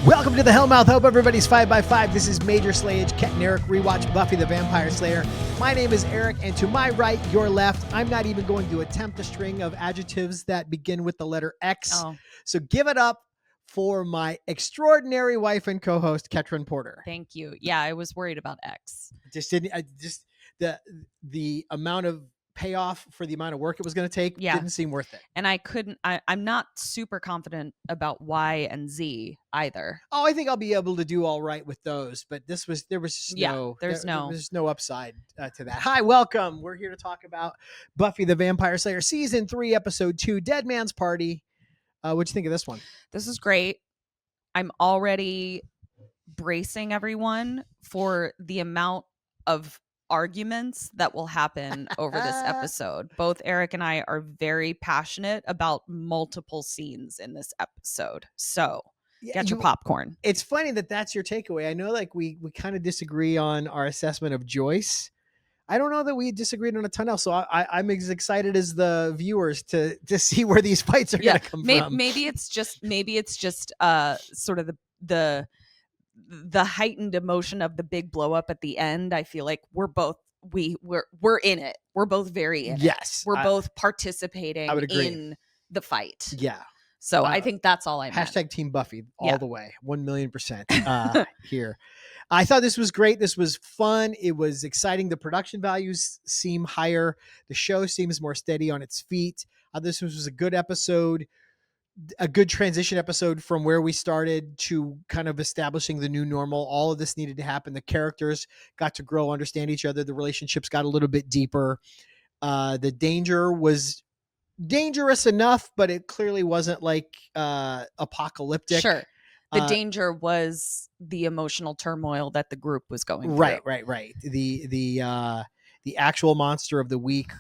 Welcome to the Hellmouth. Hope everybody's 5x5. This is Major Slayage, Ket Arik, Rewatch, Buffy the Vampire Slayer. My name is Eric, and to my right, your left, I'm not even going to attempt a string of adjectives that begin with the letter X. Oh, So give it up for my extraordinary wife and co-host, Ketryn Porter. thank you. Yeah, I was worried about X. The amount of payoff for the amount of work it was going to take Yeah. didn't seem worth it. And I'm not super confident about Y and Z either. Oh, I think I'll be able to do all right with those, but there was just Yeah, there there's was no upside to that. Hi, welcome. We're here to talk about Buffy the Vampire Slayer Season 3, Episode 2, Dead Man's Party. What'd you think of this one? This is great. I'm already bracing everyone for the amount of arguments that will happen over this episode. Both Eric and I are very passionate about multiple scenes in this episode. So get your popcorn. It's funny that that's your takeaway. I know like we kind of disagree on our assessment of Joyce. I don't know that we disagreed on a ton else. So I'm as excited as the viewers to see where these fights are going to come from. Maybe it's just sort of the heightened emotion of the big blow up at the end. I feel like we're in it. We're both very in it. Yes. We're both participating I would agree. in the fight. Yeah. So I think that's all I meant. Hashtag Team Buffy all the way. 1,000,000% here. I thought this was great. This was fun. It was exciting. The production values seem higher. The show seems more steady on its feet. This was a good episode, a good transition episode from where we started to kind of establishing the new normal. All of this needed to happen. The characters got to grow, understand each other. The relationships got a little bit deeper. The danger was dangerous enough, but it clearly wasn't like apocalyptic. Sure. The danger was the emotional turmoil that the group was going through. Right. The actual monster of the week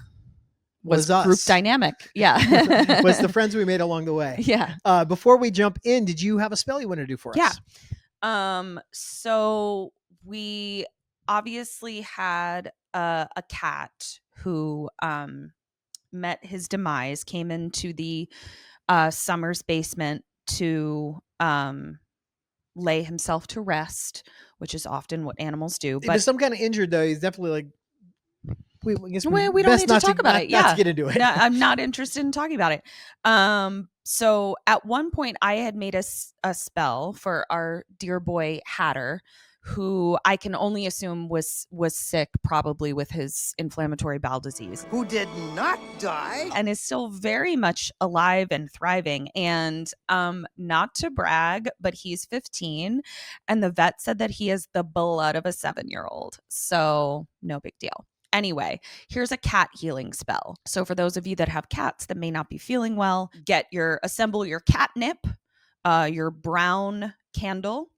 was us. Group dynamic. Yeah. Was the friends we made along the way. Yeah. Before we jump in, did you have a spell you want to do for us? Yeah. So we obviously had a cat who met his demise, came into the Summer's basement to lay himself to rest, which is often what animals do. But if some kind of injured though, he's definitely like, we don't need to talk about it. Not to get into it. No, I'm not interested in talking about it. So at one point I had made a spell for our dear boy Hatter, who I can only assume was sick, probably with his inflammatory bowel disease. Who did not die. And is still very much alive and thriving. And not to brag, but he's 15. And the vet said that he has the blood of a 7-year-old. So no big deal. Anyway, here's a cat healing spell. So for those of you that have cats that may not be feeling well, assemble your catnip, your brown candle.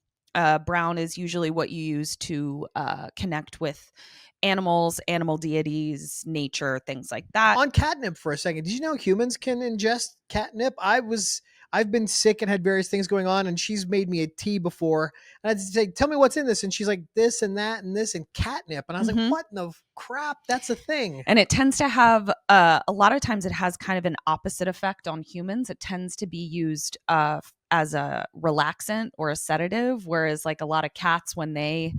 Brown is usually what you use to connect with animals, animal deities, nature, things like that. On catnip for a second, did you know humans can ingest catnip? I've been sick and had various things going on, and she's made me a tea before. And I'd say, tell me what's in this. And she's like, this and that and this and catnip. And I was like, what in the crap? That's a thing. And it tends to have, a lot of times it has kind of an opposite effect on humans. It tends to be used as a relaxant or a sedative, whereas like a lot of cats, when they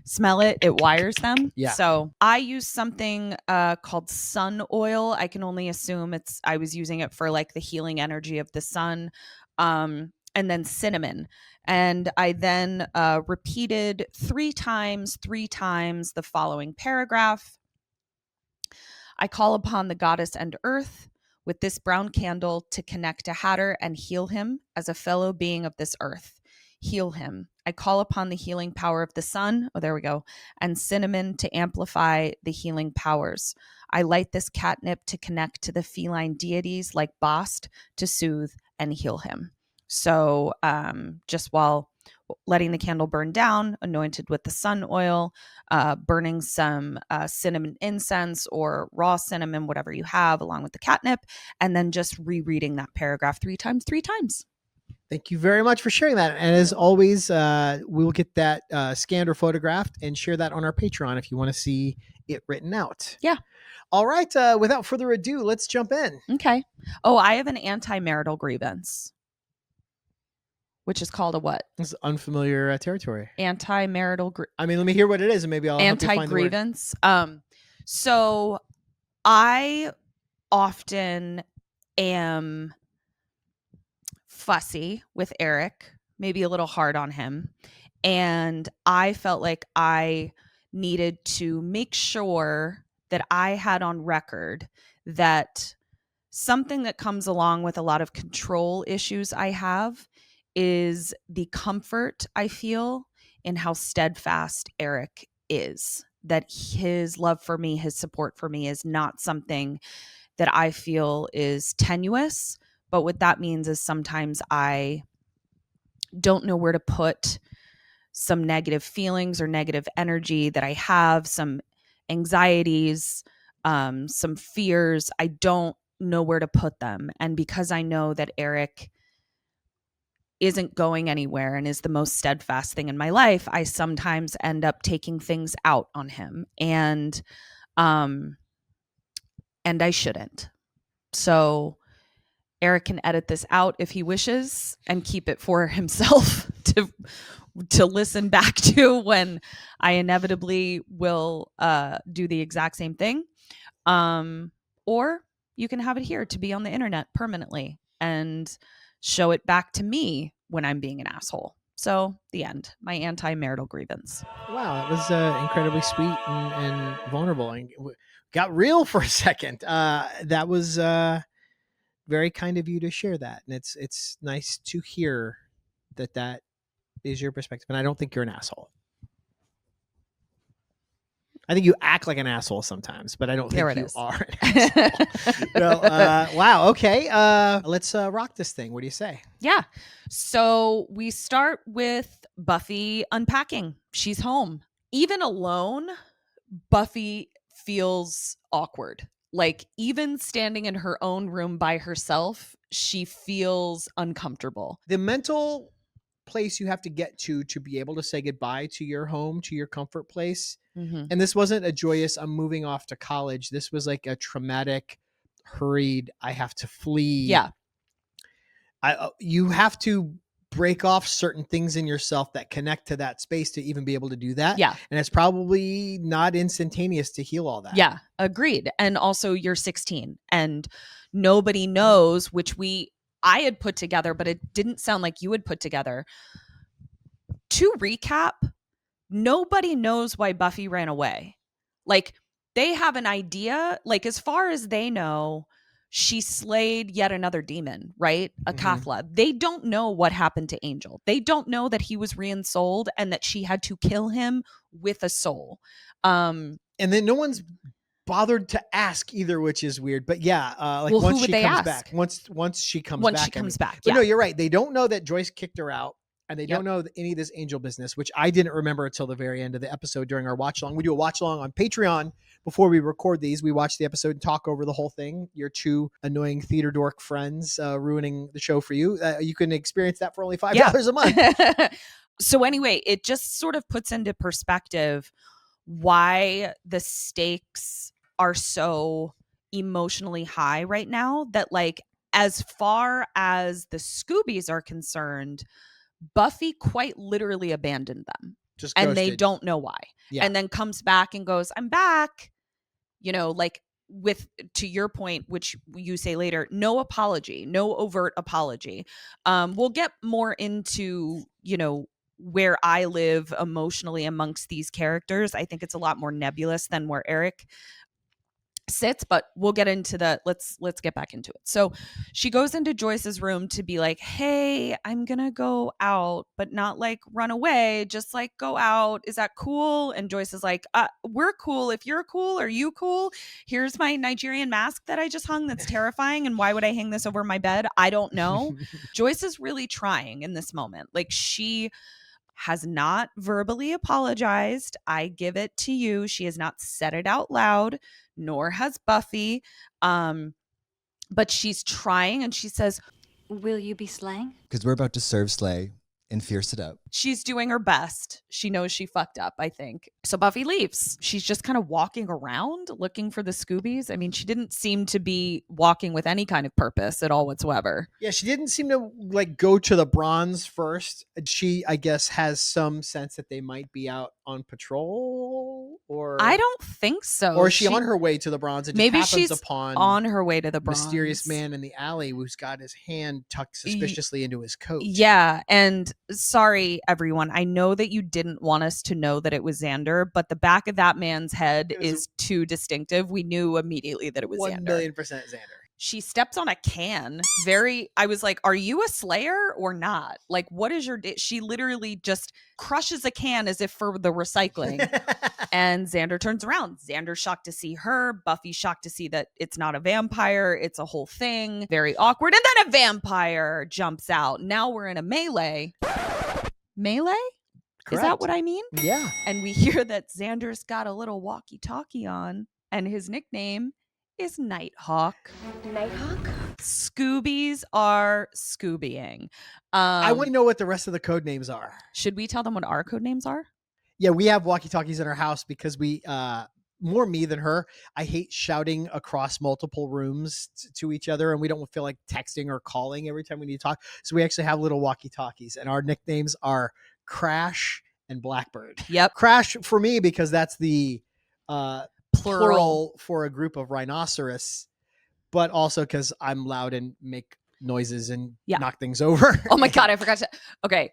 smell it, it wires them. Yeah. So I use something called sun oil. I can only assume I was using it for like the healing energy of the sun, and then cinnamon. And I then repeated three times the following paragraph. I call upon the goddess and earth with this brown candle to connect to Hatter and heal him as a fellow being of this earth. Heal him. I call upon the healing power of the sun. Oh, there we go. And cinnamon to amplify the healing powers. I light this catnip to connect to the feline deities like Bast to soothe and heal him. So just while letting the candle burn down, anointed with the sun oil, burning some cinnamon incense or raw cinnamon, whatever you have, along with the catnip, and then just rereading that paragraph three times. Thank you very much for sharing that. And as always, we will get that scanned or photographed and share that on our Patreon if you want to see it written out. Yeah. All right. Without further ado, let's jump in. Okay. Oh, I have an anti-marital grievance. which is called a what? It's unfamiliar territory. Anti-marital. I mean, let me hear what it is, and maybe I'll help you find the word. Anti-grievance. So I often am fussy with Arik, maybe a little hard on him. And I felt like I needed to make sure that I had on record that something that comes along with a lot of control issues I have is the comfort I feel in how steadfast Arik is. That his love for me, his support for me is not something that I feel is tenuous. But what that means is sometimes I don't know where to put some negative feelings or negative energy that I have, some anxieties, some fears. I don't know where to put them. And because I know that Arik isn't going anywhere and is the most steadfast thing in my life, I sometimes end up taking things out on him. And I shouldn't. So Arik can edit this out if he wishes and keep it for himself to listen back to when I inevitably will do the exact same thing. Or you can have it here to be on the internet permanently and show it back to me when I'm being an asshole. So the end, my anti-marital grievance. Wow, that was incredibly sweet and vulnerable, and got real for a second. That was very kind of you to share that, and it's nice to hear that is your perspective. And I don't think you're an asshole. I think you act like an asshole sometimes, but I don't think you are an asshole. Wow. Okay. Let's rock this thing. What do you say? Yeah. So we start with Buffy unpacking. She's home. Even alone, Buffy feels awkward. Like even standing in her own room by herself, she feels uncomfortable. The mental place you have to get to be able to say goodbye to your home, to your comfort place. Mm-hmm. And this wasn't a joyous, I'm moving off to college. This was like a traumatic, hurried, I have to flee. Yeah. You have to break off certain things in yourself that connect to that space to even be able to do that. Yeah. And it's probably not instantaneous to heal all that. Yeah, agreed. And also you're 16 and nobody knows, which I had put together, but it didn't sound like you had put together. To recap, nobody knows why Buffy ran away. Like they have an idea, like as far as they know, she slayed yet another demon, right? A Kathla. They don't know what happened to Angel. They don't know that he was re-ensouled and that she had to kill him with a soul. And then no one's bothered to ask either, which is weird. But yeah, once she comes back. Once she comes back. Yeah. But no, you're right. They don't know that Joyce kicked her out. And they don't know any of this Angel business, which I didn't remember until the very end of the episode during our watch along. We do a watch along on Patreon before we record these. We watch the episode and talk over the whole thing. Your two annoying theater dork friends ruining the show for you. You can experience that for only $5 a month. So anyway, it just sort of puts into perspective why the stakes are so emotionally high right now. That like as far as the Scoobies are concerned, Buffy quite literally abandoned them. Just and they don't know why. Yeah. And then comes back and goes, I'm back. You know, like with, to your point, which you say later, no apology, no overt apology. We'll get more into, you know, where I live emotionally amongst these characters. I think it's a lot more nebulous than where Arik sits, but we'll get into that. Let's get back into it. So she goes into Joyce's room to be like, hey, I'm gonna go out, but not like run away, just like go out. Is that cool? And Joyce is like, we're cool. If you're cool, are you cool? Here's my Nigerian mask that I just hung that's terrifying, and why would I hang this over my bed? I don't know. Joyce is really trying in this moment. Like she has not verbally apologized. I give it to you. She has not said it out loud, nor has Buffy. But she's trying, and she says, will you be slaying? Because we're about to serve Slay and fierce it up. she's doing her best. She knows she fucked up, I think. So Buffy leaves. She's just kind of walking around looking for the Scoobies. I mean, she didn't seem to be walking with any kind of purpose at all whatsoever. Yeah, she didn't seem to like go to the bronze first. She, I guess, has some sense that they might be out on patrol, or I don't think so. Or is she on her way to the bronze and maybe just happens she's upon on her way to the bronze. Mysterious man in the alley who's got his hand tucked suspiciously into his coat. Yeah, and sorry everyone, I know that you didn't want us to know that it was Xander, but the back of that man's head is too distinctive. We knew immediately that it was 1 Xander. 1,000,000% Xander. She steps on a can. I was like, are you a Slayer or not? Like, what is your she literally just crushes a can as if for the recycling. And Xander turns around. Xander's shocked to see her. Buffy's shocked to see that it's not a vampire. It's a whole thing. Very awkward. And then a vampire jumps out. Now we're in a melee. Melee? Correct. Is that what I mean? Yeah. And we hear that Xander's got a little walkie-talkie on, and his nickname is Nighthawk. Nighthawk? Scoobies are Scoobying. I want to know what the rest of the code names are. Should we tell them what our code names are? Yeah, we have walkie-talkies in our house because we, more me than her, I hate shouting across multiple rooms to each other, and we don't feel like texting or calling every time we need to talk. So we actually have little walkie-talkies, and our nicknames are Crash and Blackbird. Yep. Crash for me because that's the plural for a group of rhinoceros, but also because I'm loud and make noises and knock things over. Oh my God, I forgot to. Okay.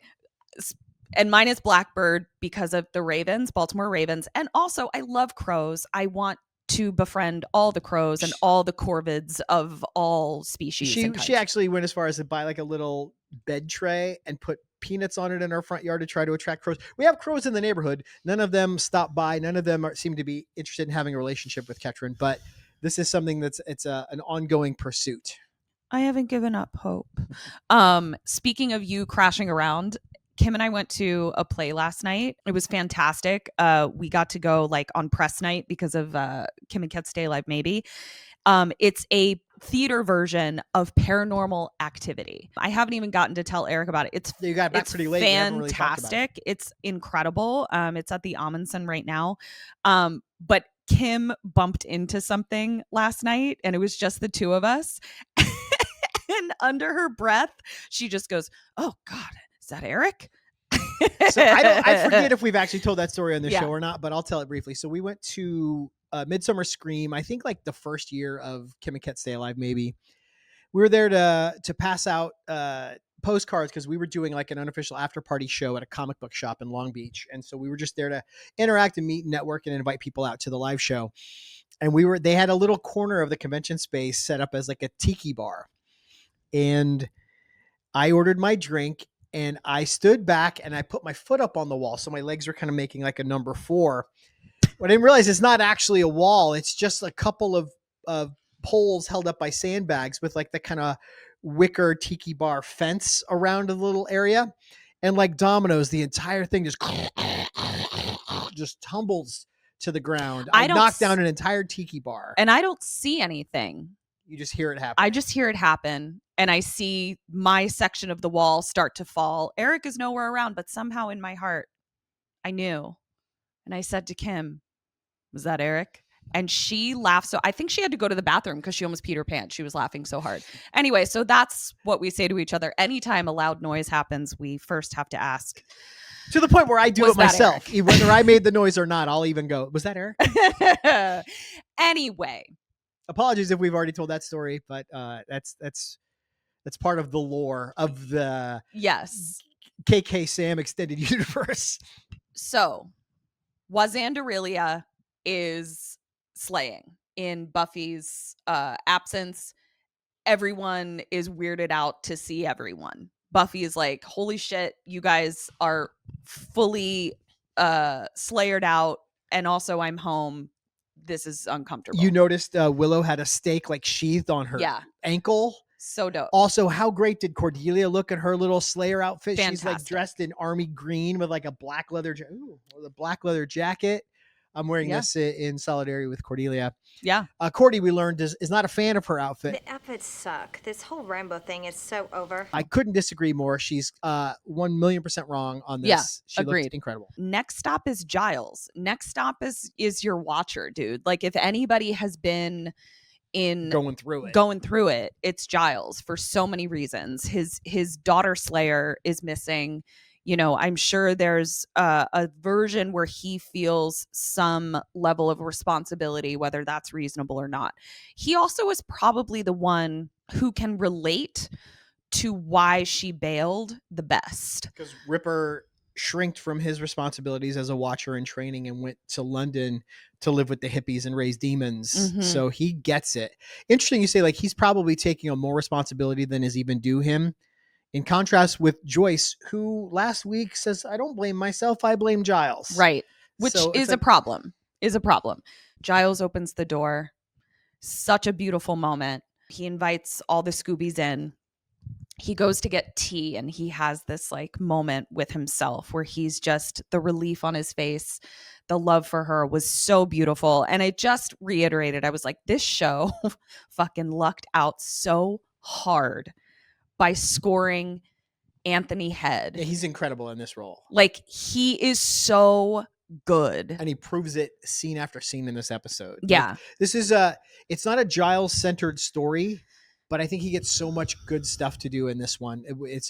And mine is Blackbird because of the Ravens, Baltimore Ravens. And also, I love crows. I want to befriend all the crows and all the corvids of all species. She actually went as far as to buy like a little bed tray and put peanuts on it in our front yard to try to attract crows. We have crows in the neighborhood. None of them stop by. None of them seem to be interested in having a relationship with Ketryn. But this is something that's an ongoing pursuit. I haven't given up hope. Speaking of you crashing around, Kim and I went to a play last night. It was fantastic. We got to go like on press night because of Kim and Ket's Stay Alive Maybe. It's a theater version of Paranormal Activity. I haven't even gotten to tell Eric about it. You got back pretty late. Fantastic. Really it's incredible. It's at the Amundsen right now. But Kim bumped into something last night and it was just the two of us. And under her breath, she just goes, "Oh God, is that Eric?" So I forget if we've actually told that story on the show or not, but I'll tell it briefly. So we went to Midsummer Scream, I think like the first year of Kim and Ket Stay Alive Maybe. We were there to pass out postcards because we were doing like an unofficial after party show at a comic book shop in Long Beach. And so we were just there to interact and meet and network and invite people out to the live show. And they had a little corner of the convention space set up as like a tiki bar. And I ordered my drink and I stood back and I put my foot up on the wall. So my legs were kind of making like a number 4. What I didn't realize it's not actually a wall. It's just a couple of poles held up by sandbags with like the kind of wicker tiki bar fence around the little area. And like dominoes, the entire thing just tumbles to the ground. I knocked down an entire tiki bar. And I don't see anything. You just hear it happen. I just hear it happen. And I see my section of the wall start to fall. Eric is nowhere around, but somehow in my heart, I knew. And I said to Kim, "Was that Eric?" And she laughed. So I think she had to go to the bathroom because she almost peed her pants. She was laughing so hard. Anyway, so that's what we say to each other. Anytime a loud noise happens, we first have to ask. To the point where I do it myself. Whether I made the noise or not, I'll even go, "Was that Eric?" Anyway. Apologies if we've already told that story, but that's part of the lore of the KK Sam extended universe. So, Wazandarelia is slaying in Buffy's absence. Everyone is weirded out to see everyone. Buffy is like, "Holy shit, you guys are fully slayered out, and also I'm home. This is uncomfortable." You noticed Willow had a stake like sheathed on her ankle. So dope. Also, how great did Cordelia look in her little Slayer outfit? Fantastic. She's like dressed in army green with like a black leather jacket. I'm wearing Yeah. this in solidarity with Cordelia. Yeah. Cordy, we learned, is not a fan of her outfit. The outfits suck. This whole rainbow thing is so over. I couldn't disagree more. She's 1,000,000% wrong on this. Yeah, She agreed. looked incredible. Next stop is Giles. Next stop is your watcher, dude. Like if anybody has been in Going through it, it's Giles for so many reasons. His daughter Slayer is missing. You know, I'm sure there's a version where he feels some level of responsibility, whether that's reasonable or not. He also is probably the one who can relate to why she bailed the best. Because Ripper shrinked from his responsibilities as a watcher in training and went to London to live with the hippies and raise demons. Mhm. So he gets it. Interesting you say, like, he's probably taking on more responsibility than is even due him. In contrast with Joyce, who last week says, I don't blame myself, I blame Giles. Right. Which So it's is a problem. Giles opens the door. Such a beautiful moment. He invites all the Scoobies in. He goes to get tea and he has this like moment with himself where he's just the relief on his face. The love for her was so beautiful. And I just reiterated, I was like, this show fucking lucked out so hard by scoring Anthony Head. Yeah, he's incredible in this role. Like he is so good. And he proves it scene after scene in this episode. Yeah. Like, this is it's not a Giles centered story, but I think he gets so much good stuff to do in this one.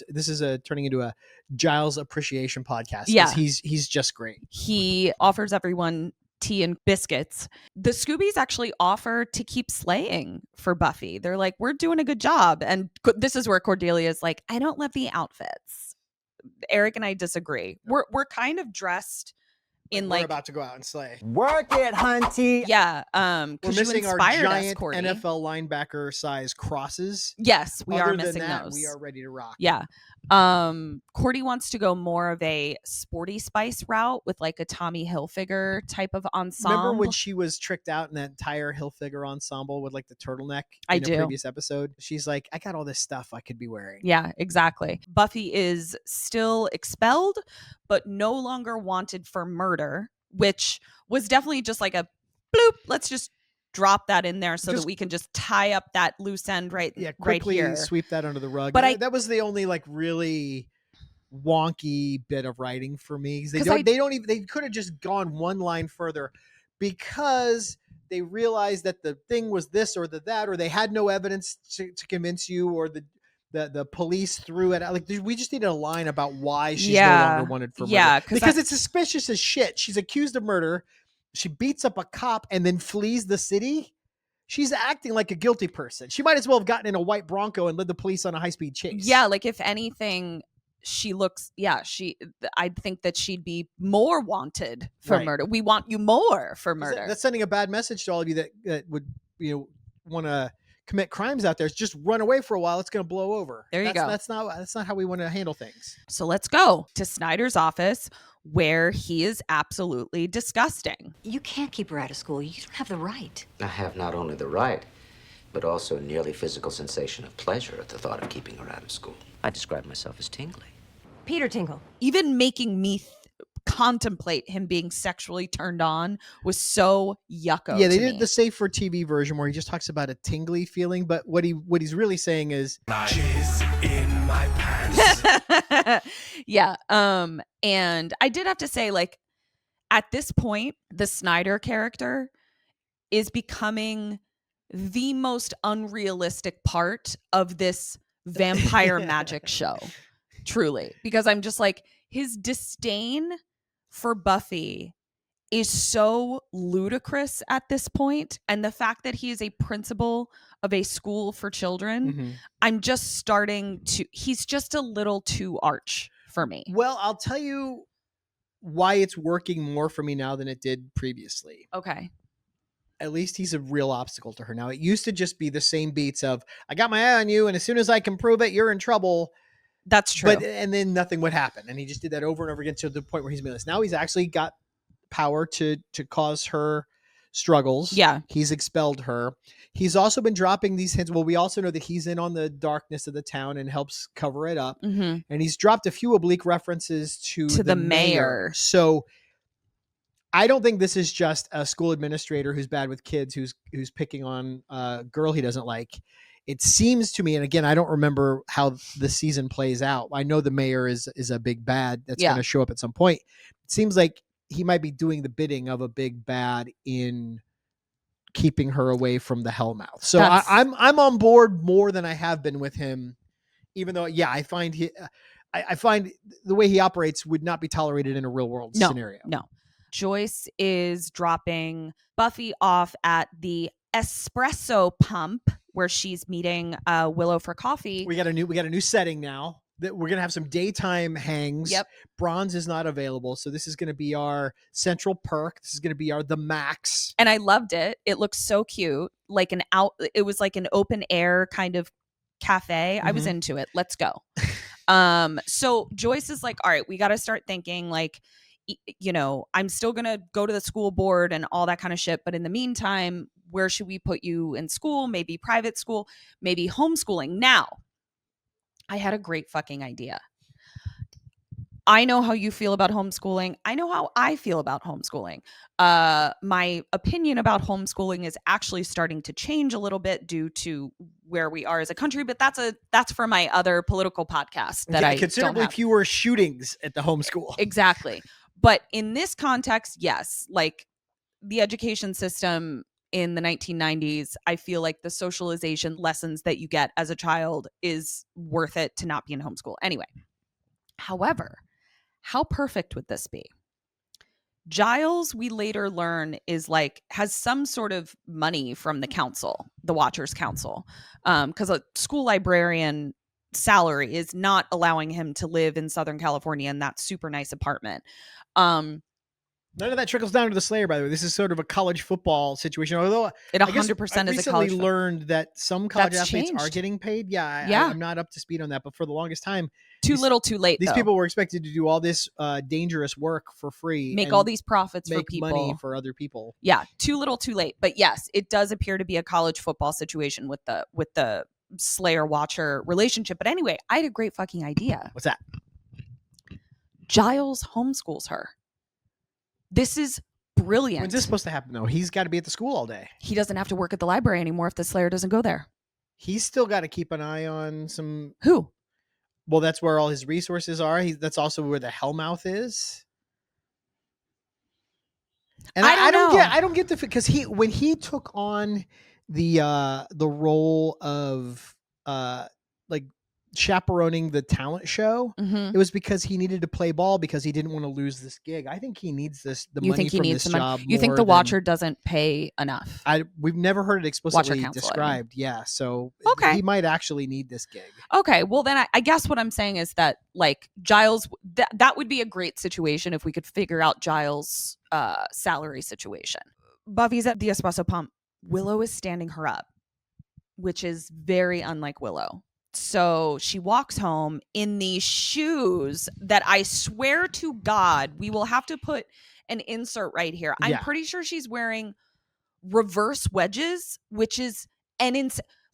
This is turning into a Giles appreciation podcast. Yeah. He's just great. He offers everyone tea and biscuits. The Scoobies actually offer to keep slaying for Buffy. They're like, we're doing a good job. And this is where Cordelia is like, I don't love the outfits. Eric and I disagree. We're kind of dressed in We're like about to go out and slay. Work it, hunty. yeah. We're Because you missing our inspired us, giant Cordy. NFL linebacker size crosses. Yes, we are Other than missing that, those. we are ready to rock. Yeah. Cordy wants to go more of a sporty spice route with like a Tommy Hilfiger type of ensemble. Remember when she was tricked out in that entire Hilfiger ensemble with like the turtleneck I in do. a previous episode? She's like, I got all this stuff I could be wearing. Yeah, exactly. Buffy is still expelled, but no longer wanted for murder, which was definitely just like a bloop. Let's just drop that in there so that we can just tie up that loose end right Quickly here. sweep that under the rug. But that was the only like really wonky bit of writing for me. They could have just gone one line further because they realized that the thing was this or that, or they had no evidence to convince you, or the police threw it out. Like we just needed a line about why she's no longer wanted for murder. Yeah, because it's suspicious as shit. She's accused of murder. She beats up a cop and then flees the city. She's acting like a guilty person. She might as well have gotten in a white Bronco and led the police on a high-speed chase. Yeah, like if anything, she looks, I think that she'd be more wanted for murder. We want you more for murder. That's sending a bad message to all of you that would, want to commit crimes out there. It's just run away for a while. It's going to blow over. There you go. That's not how we want to handle things. So let's go to Snyder's office, where he is absolutely disgusting. You can't keep her out of school. You don't have the right. I have not only the right, but also a nearly physical sensation of pleasure at the thought of keeping her out of school. I describe myself as tingly. Peter Tingle. Even making me contemplate him being sexually turned on was so yucko. Yeah, they did the safe for TV version where he just talks about a tingly feeling, but what he's really saying is jizz in my pants. Yeah. And I did have to say, like, at this point, the Snyder character is becoming the most unrealistic part of this vampire magic show. Truly. Because I'm just like, his disdain for Buffy is so ludicrous at this point, and the fact that he is a principal of a school for children, I'm just starting to, he's just a little too arch for me. Well, I'll tell you why it's working more for me now than it did previously. Okay. At least he's a real obstacle to her now. It used to just be the same beats of, I got my eye on you, and as soon as I can prove it, you're in trouble. That's true. And then nothing would happen. And he just did that over and over again to the point where he's made this. Now he's actually got power to cause her struggles. Yeah. He's expelled her. He's also been dropping these hints. Well, we also know that he's in on the darkness of the town and helps cover it up. And he's dropped a few oblique references to the mayor. So I don't think this is just a school administrator who's bad with kids, who's picking on a girl he doesn't like. It seems to me, and again, I don't remember how the season plays out. I know the mayor is a big bad that's going to show up at some point. It seems like he might be doing the bidding of a big bad in keeping her away from the Hellmouth. So I'm on board more than I have been with him, even though, I find I find the way he operates would not be tolerated in a real world scenario. No. Joyce is dropping Buffy off at the espresso pump where she's meeting Willow for coffee. We got a new setting now. That we're gonna have some daytime hangs. Yep. Bronze is not available, so this is gonna be our central perk. This is gonna be the max. And I loved it. It looked so cute, it was like an open air kind of cafe. Mm-hmm. I was into it. Let's go. So Joyce is like, all right, we got to start thinking like, I'm still gonna go to the school board and all that kind of shit, but in the meantime, where should we put you in school? Maybe private school, maybe homeschooling. Now, I had a great fucking idea. I know how you feel about homeschooling. I know how I feel about homeschooling. My opinion about homeschooling is actually starting to change a little bit due to where we are as a country, but that's for my other political podcast that I considerably don't have. Fewer shootings at the homeschool. Exactly. But in this context, yes, like the education system in the 1990s, I feel like the socialization lessons that you get as a child is worth it to not be in homeschool. Anyway, however, how perfect would this be? Giles, we later learn, has some sort of money from the council, the Watchers Council, because a school librarian salary is not allowing him to live in Southern California in that super nice apartment. None of that trickles down to the Slayer, by the way. This is sort of a college football situation. Although it 100% is a college. I recently learned that some college athletes are getting paid. I'm not up to speed on that, but for the longest time, too little, too late. These people were expected to do all this dangerous work for free, make all these profits for people, make money for other people. Yeah, too little, too late. But yes, it does appear to be a college football situation with the Slayer Watcher relationship. But anyway, I had a great fucking idea. What's that? Giles homeschools her. This is brilliant. When's this supposed to happen, though? He's got to be at the school all day. He doesn't have to work at the library anymore if the Slayer doesn't go there. He's still got to keep an eye on some... Who? Well, that's where all his resources are. That's also where the Hellmouth is. And I don't get the... Because when he took on the role of chaperoning the talent show, it was because he needed to play ball because he didn't want to lose this gig. I think he needs the money from this job. You think the Watcher doesn't pay enough? We've never heard it explicitly described. Yeah, so he might actually need this gig. Okay, well then I guess what I'm saying is that like Giles, that would be a great situation if we could figure out Giles' salary situation. Buffy's at the espresso pump. Willow is standing her up, which is very unlike Willow. So she walks home in these shoes that I swear to God, we will have to put an insert right here. I'm pretty sure she's wearing reverse wedges, which is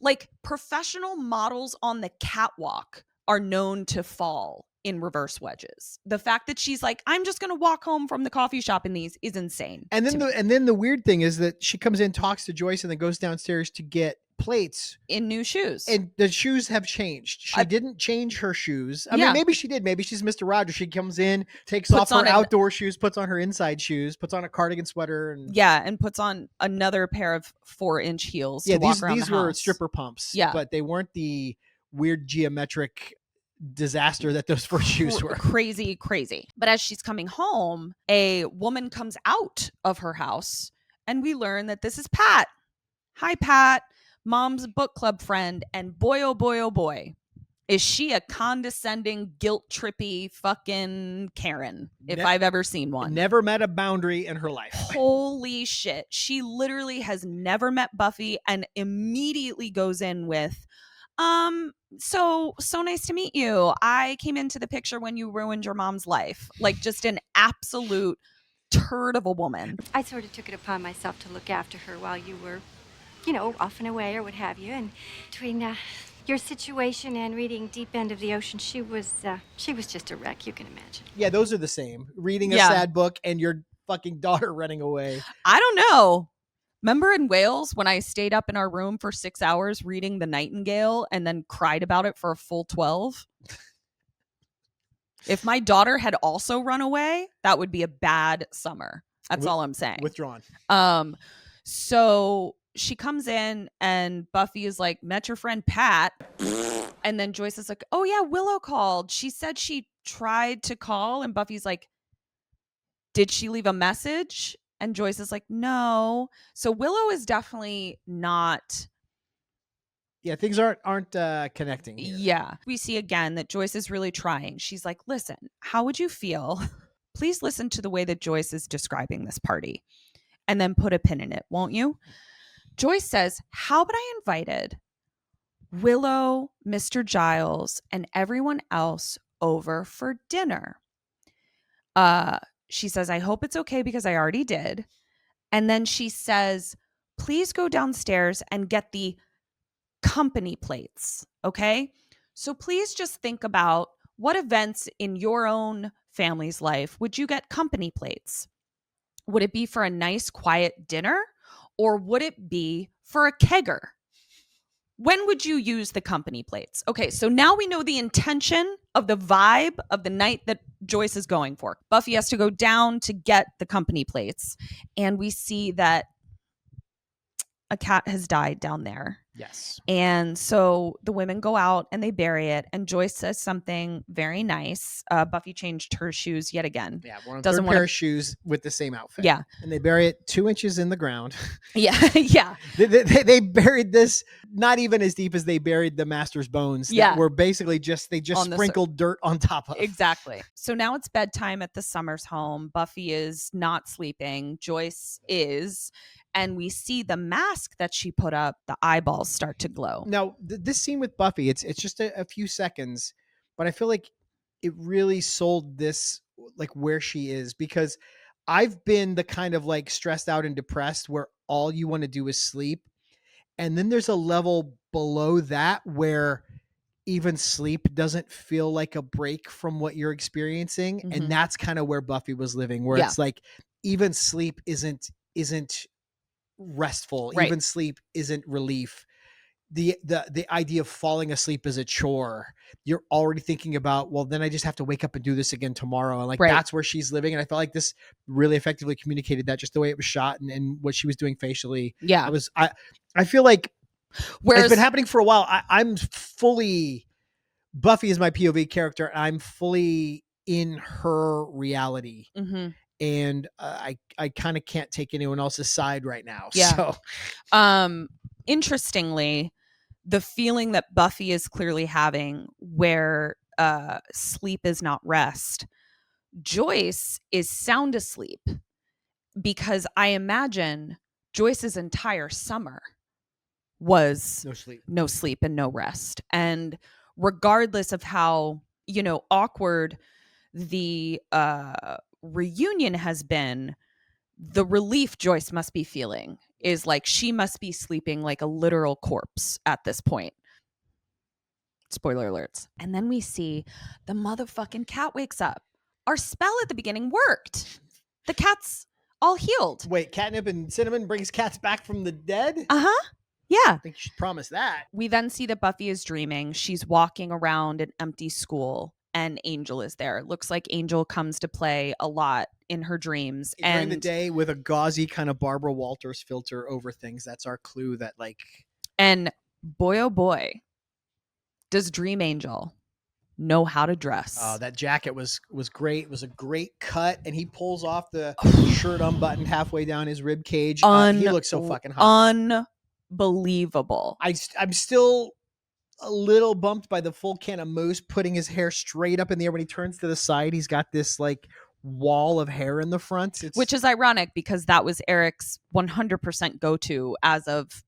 like professional models on the catwalk are known to fall in reverse wedges. The fact that she's like, I'm just going to walk home from the coffee shop in these is insane. And then the weird thing is that she comes in, talks to Joyce, and then goes downstairs to get plates in new shoes, and the shoes have changed. She didn't change her shoes. I mean, maybe she did. Maybe she's Mr. Rogers. She comes in, takes off her outdoor shoes, puts on her inside shoes, puts on a cardigan sweater, and puts on another pair of 4-inch heels. These were stripper pumps. But they weren't the weird geometric disaster that those first shoes were. Crazy. But as she's coming home, a woman comes out of her house, and we learn that this is Pat. Hi, Pat. Mom's book club friend, and boy, oh boy, is she a condescending, guilt-trippy fucking Karen, if I've ever seen one. Never met a boundary in her life. Holy shit. She literally has never met Buffy and immediately goes in with, so nice to meet you. I came into the picture when you ruined your mom's life. Like, just an absolute turd of a woman. I sort of took it upon myself to look after her while you were off and away or what have you. And between your situation and reading Deep End of the Ocean, she was just a wreck, you can imagine. Yeah, those are the same. Reading a sad book and your fucking daughter running away. I don't know. Remember in Wales when I stayed up in our room for 6 hours reading The Nightingale and then cried about it for a full 12? If my daughter had also run away, that would be a bad summer. That's all I'm saying. Withdrawn. So she comes in and Buffy is like, met your friend Pat. And then Joyce is like, oh yeah, Willow called. She said she tried to call. And Buffy's like, did she leave a message? And Joyce is like, no. So Willow is definitely not. Yeah, things aren't connecting here. Yeah. We see again that Joyce is really trying. She's like, listen, how would you feel? Please listen to the way that Joyce is describing this party and then put a pin in it, won't you? Joyce says, how about I invited Willow, Mr. Giles, and everyone else over for dinner? She says, I hope it's okay because I already did. And then she says, please go downstairs and get the company plates, okay? So please just think about what events in your own family's life would you get company plates? Would it be for a nice quiet dinner or would it be for a kegger? When would you use the company plates? Okay, so now we know the intention of the vibe of the night that Joyce is going for. Buffy has to go down to get the company plates and we see that a cat has died down there. Yes. And so the women go out and they bury it. And Joyce says something very nice. Buffy changed her shoes yet again. Yeah, one Doesn't third wanna- pair of shoes with the same outfit. Yeah. And they bury it 2 inches in the ground. Yeah. Yeah. They buried this not even as deep as they buried the master's bones. Yeah. That were basically they just On the sprinkled dirt on top of. Exactly. So now it's bedtime at the Summers home. Buffy is not sleeping. Joyce is. And we see the mask that she put up, the eyeballs start to glow. Now, this scene with Buffy, it's just a few seconds, but I feel like it really sold this, like where she is, because I've been the kind of like stressed out and depressed where all you want to do is sleep. And then there's a level below that where even sleep doesn't feel like a break from what you're experiencing. Mhm. And that's kind of where Buffy was living, where Yeah. it's like even sleep isn't restful. Right. Even sleep isn't relief. The idea of falling asleep is a chore. You're already thinking about, well, then I just have to wake up and do this again tomorrow. And like, Right. that's where she's living. And I felt like this really effectively communicated that, just the way it was shot and what she was doing facially. Yeah. I feel like Whereas it's been happening for a while. I'm fully, Buffy is my POV character. I'm fully in her reality. Mhm. And I kind of can't take anyone else's side right now. Yeah. So Interestingly, the feeling that Buffy is clearly having where sleep is not rest, Joyce is sound asleep because I imagine Joyce's entire summer was no sleep. no sleep and no rest. And regardless of how, awkward the reunion has been, the relief Joyce must be feeling is like she must be sleeping like a literal corpse at this point. Spoiler alerts. And then we see the motherfucking cat wakes up. Our spell at the beginning worked. The cat's all healed. Wait, Catnip and Cinnamon brings cats back from the dead? Uh-huh. Yeah. I think you should promise that. We then see that Buffy is dreaming. She's walking around an empty school and Angel is there. Looks like Angel comes to play a lot in her dreams. During And the day with a gauzy kind of Barbara Walters filter over things. That's our clue that like. And boy, oh boy, does Dream Angel know how to dress. That jacket was great. It was a great cut. And he pulls off the shirt unbuttoned halfway down his rib cage. He looks so fucking hot. Unbelievable. I'm still a little bumped by the full can of Moose putting his hair straight up in the air. When he turns to the side, he's got this like wall of hair in the front. Which is ironic because that was Eric's 100% go-to as of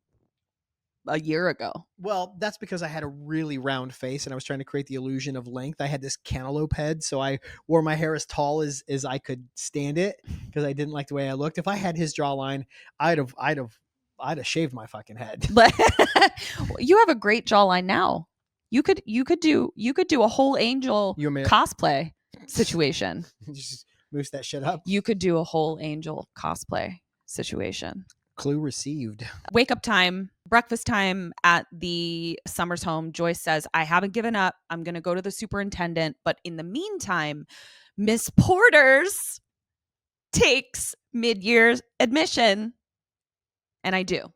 a year ago. Well, that's because I had a really round face and I was trying to create the illusion of length. I had this cantaloupe head, so I wore my hair as tall as I could stand it because I didn't like the way I looked. If I had his jawline, I'd have shaved my fucking head. But you have a great jawline now. You could do a whole Angel You want me to- cosplay situation. Just Moose that shit up. You could do a whole Angel cosplay situation. Clue received. Wake up time, breakfast time at the Summers home. Joyce says, I haven't given up. I'm going to go to the superintendent. But in the meantime, Miss Porter's takes mid-year admission. And I do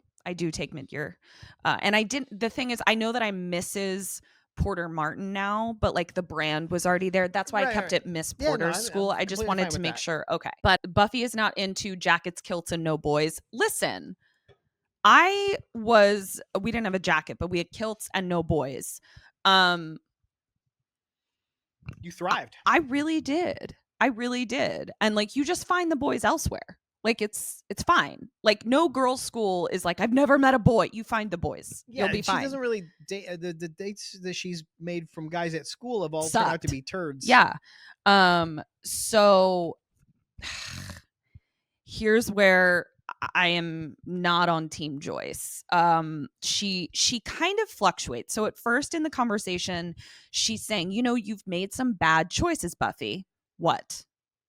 take mid-year. And the thing is, I know that I'm Mrs. Porter Martin now, but like the brand was already there. That's why I kept it Miss Porter's school. I just wanted to make sure. Okay. But Buffy is not into jackets, kilts, and no boys. Listen, we didn't have a jacket, but we had kilts and no boys. You thrived. I really did. And like, you just find the boys elsewhere. Like it's fine. Like no girls' school is like, I've never met a boy. You find the boys. Yeah, you'll be fine. She doesn't really date the dates that she's made from guys at school have all turned out to be turds. Yeah. So here's where I am not on Team Joyce. She kind of fluctuates. So at first in the conversation, she's saying, you've made some bad choices, Buffy.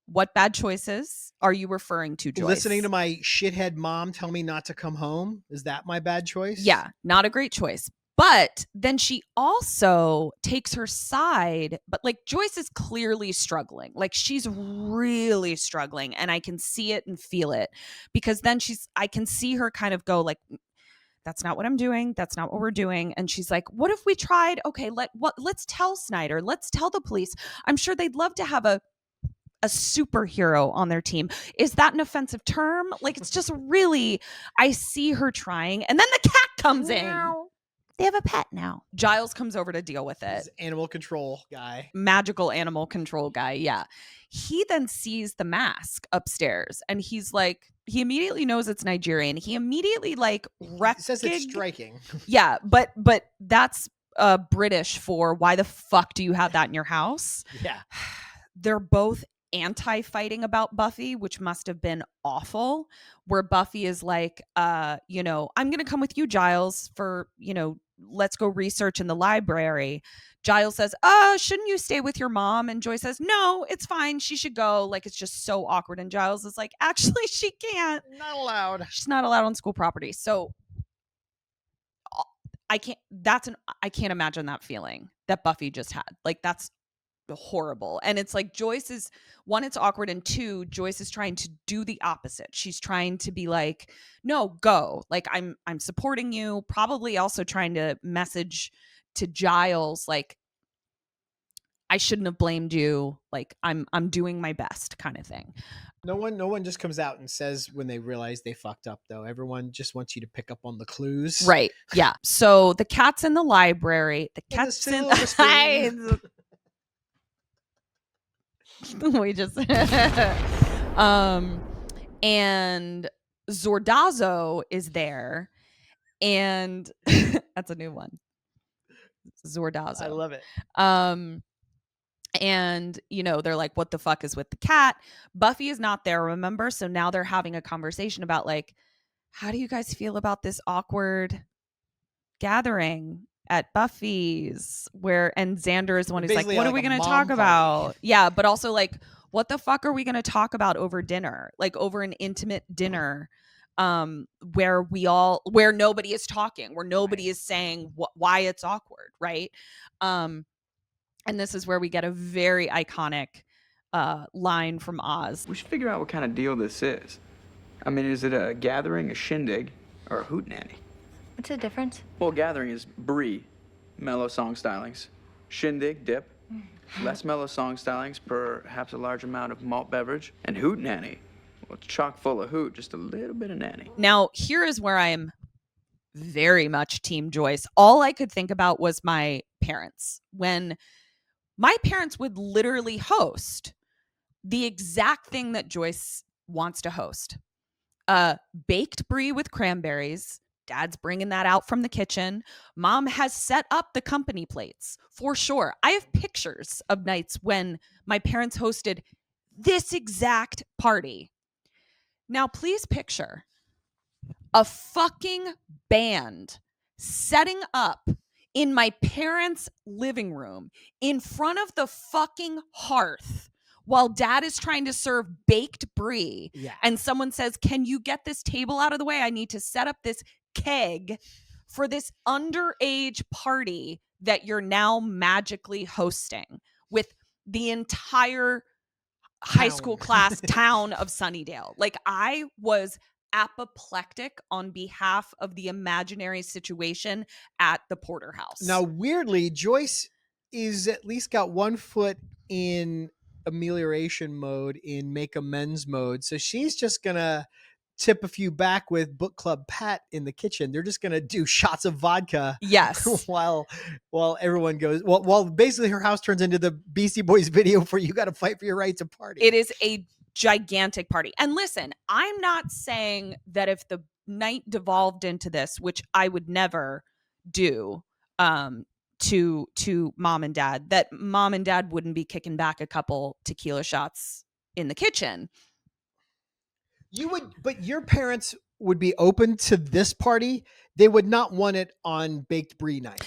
What bad choices are you referring to, Joyce? Listening to my shithead mom tell me not to come home? Is that my bad choice? Yeah, not a great choice. But then she also takes her side. But like Joyce is clearly struggling. Like she's really struggling. And I can see it and feel it. Because then I can see her kind of go like, that's not what I'm doing. That's not what we're doing. And she's like, what if we tried? Okay, let's tell Snyder. Let's tell the police. I'm sure they'd love to have a superhero on their team. Is that an offensive term? Like, it's just really, I see her trying. And then the cat comes in. They have a pet now. Giles comes over to deal with it. Animal control guy. Magical animal control guy. Yeah. He then sees the mask upstairs and he's like, he immediately knows it's Nigerian. He immediately like says it's striking. Yeah. But that's British for why the fuck do you have that in your house? Yeah. They're both anti-fighting about Buffy, which must have been awful, where Buffy is like, I'm going to come with you, Giles, for, let's go research in the library. Giles says, shouldn't you stay with your mom? And Joy says, no, it's fine. She should go. Like, it's just so awkward. And Giles is like, actually, she can't. Not allowed. She's not allowed on school property. So I can't imagine that feeling that Buffy just had. Like, that's horrible. And it's like Joyce is, one, it's awkward, and two, Joyce is trying to do the opposite. She's trying to be like, no, go. Like, I'm supporting you. Probably also trying to message to Giles like, I shouldn't have blamed you. Like, I'm doing my best, kind of thing. No one just comes out and says when they realize they fucked up, though. Everyone just wants you to pick up on the clues. Right. Yeah. So the cat's in the library. The cat's in we just and Zordazo is there, and that's a new one. Zordazo. I love it. And they're like, what the fuck is with the cat? Buffy is not there, remember? So now they're having a conversation about like, how do you guys feel about this awkward gathering at Buffy's, and Xander is the one who's like, what are we going to talk about? Yeah, but also like, what the fuck are we going to talk about over dinner? Like over an intimate dinner where nobody is talking, where nobody is saying why it's awkward, right? And this is where we get a very iconic line from Oz. We should figure out what kind of deal this is. I mean, is it a gathering, a shindig, or a hoot nanny? What's the difference? Well, gathering is brie, mellow song stylings. Shindig, dip. Less mellow song stylings, perhaps a large amount of malt beverage. And hoot nanny, well, it's chock full of hoot, just a little bit of nanny. Now, here is where I am very much Team Joyce. All I could think about was my parents. When my parents would literally host the exact thing that Joyce wants to host. Baked brie with cranberries. Dad's bringing that out from the kitchen. Mom has set up the company plates for sure. I have pictures of nights when my parents hosted this exact party. Now, please picture a fucking band setting up in my parents' living room in front of the fucking hearth while dad is trying to serve baked brie. Yeah. And someone says, can you get this table out of the way? I need to set up this keg for this underage party that you're now magically hosting with the entire high school class town of Sunnydale. Like, I was apoplectic on behalf of the imaginary situation at the porterhouse. Now, weirdly, Joyce is at least got one foot in amelioration mode, in make amends mode. So she's just going to tip a few back with Book Club Pat in the kitchen. They're just going to do shots of vodka. Yes. while everyone goes, while basically her house turns into the Beastie Boys video for You Got to Fight for Your Right to Party. It is a gigantic party. And listen, I'm not saying that if the night devolved into this, which I would never do, to mom and dad, that mom and dad wouldn't be kicking back a couple tequila shots in the kitchen. You would, but your parents would be open to this party. They would not want it on baked brie night.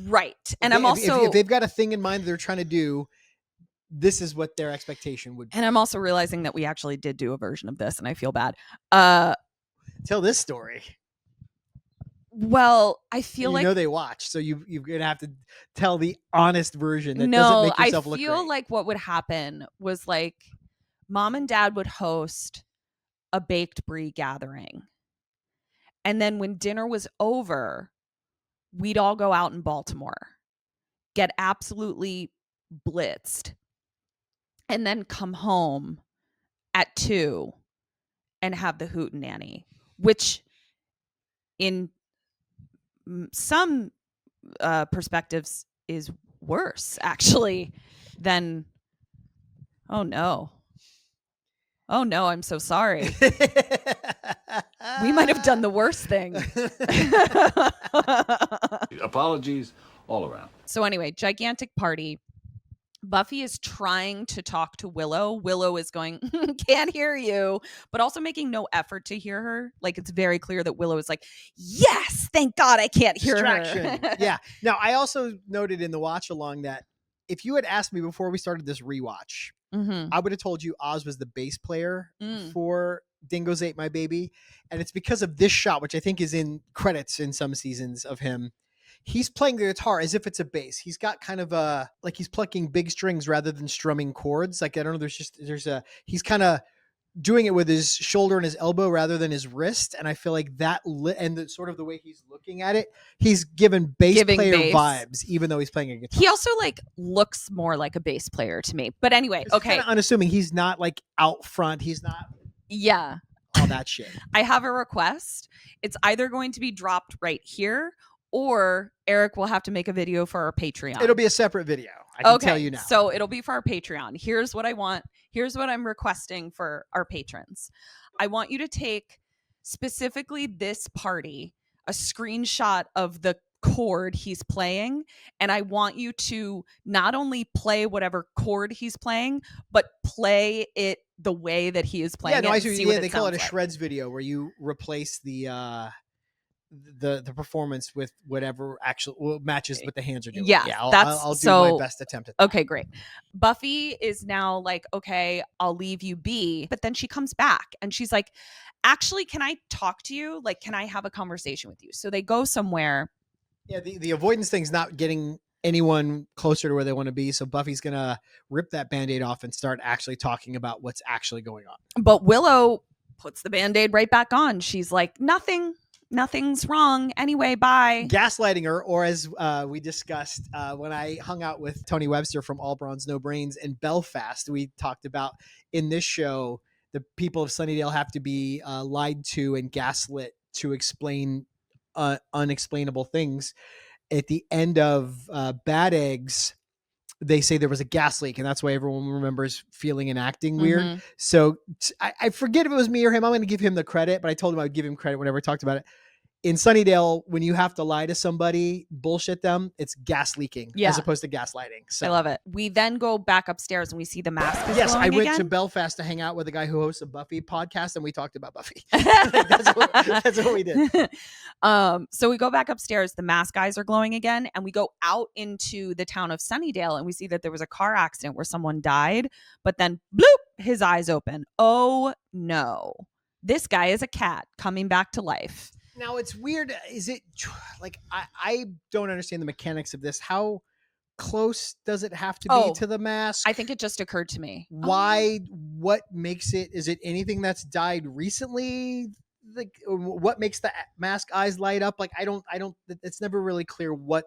Right. And if they've got a thing in mind they're trying to do, this is what their expectation would be. And I'm also realizing that we actually did do a version of this, and I feel bad. Tell this story. Well, I feel like they watch, so you're gonna have to tell the honest version that doesn't make yourself look great. I feel like what would happen was like mom and dad would host a baked brie gathering, and then when dinner was over, we'd all go out in Baltimore, get absolutely blitzed, and then come home at 2 and have the hoot and nanny, which in some perspectives is worse actually than oh no, I'm so sorry. We might have done the worst thing. Apologies all around. So anyway, gigantic party. Buffy is trying to talk to Willow. Willow is going, can't hear you, but also making no effort to hear her. Like, it's very clear that Willow is like, yes, thank God I can't hear her. Yeah. Now, I also noted in the watch along that if you had asked me before we started this rewatch, I would have told you Oz was the bass player for Dingoes Ate My Baby. And it's because of this shot, which I think is in credits in some seasons of him. He's playing the guitar as if it's a bass. He's got kind of a, like he's plucking big strings rather than strumming chords. Like, I don't know, he's kind of doing it with his shoulder and his elbow rather than his wrist. And I feel like that, and the sort of the way he's looking at it, he's giving player vibes, even though he's playing a guitar. He also like looks more like a bass player to me. But anyway, it's kind of unassuming. He's not like out front. He's not. Yeah. All that shit. I have a request. It's either going to be dropped right here, or Eric will have to make a video for our Patreon. It'll be a separate video. I can tell you now. So it'll be for our Patreon. Here's what I want. Here's what I'm requesting for our patrons. I want you to take specifically this party, a screenshot of the chord he's playing, and I want you to not only play whatever chord he's playing, but play it the way that he is playing. They call it a shreds video, where you replace the performance with whatever actual matches what the hands are doing. Yeah, I'll do my best attempt at that. Okay, great. Buffy is now like, okay, I'll leave you be. But then she comes back and she's like, actually, can I talk to you? Like, can I have a conversation with you? So they go somewhere. Yeah, the avoidance thing's not getting anyone closer to where they want to be. So Buffy's going to rip that Band-Aid off and start actually talking about what's actually going on. But Willow puts the Band-Aid right back on. She's like, nothing's wrong. Anyway, bye. Gaslighting her, or as we discussed when I hung out with Tony Webster from All Bronze No Brains in Belfast, we talked about in this show, the people of Sunnydale have to be lied to and gaslit to explain unexplainable things. At the end of Bad Eggs, they say there was a gas leak, and that's why everyone remembers feeling and acting weird. So I forget if it was me or him. I'm going to give him the credit, but I told him I would give him credit whenever I talked about it. in Sunnydale, when you have to lie to somebody, bullshit them, it's gas leaking as opposed to gaslighting. So I love it. We then go back upstairs and we see the mask is yes, I glowing went to again. Belfast to hang out with a guy who hosts a Buffy podcast, and we talked about Buffy. That's what we did. So we go back upstairs. The mask eyes are glowing again, and we go out into the town of Sunnydale, and we see that there was a car accident where someone died, but then bloop, his eyes open. Oh no, this guy is a cat coming back to life. Now it's weird. Is it like I don't understand the mechanics of this? How close does it have to be to the mask? I think it just occurred to me. Why? What makes it? Is it anything that's died recently? Like what makes the mask eyes light up? Like I don't. It's never really clear what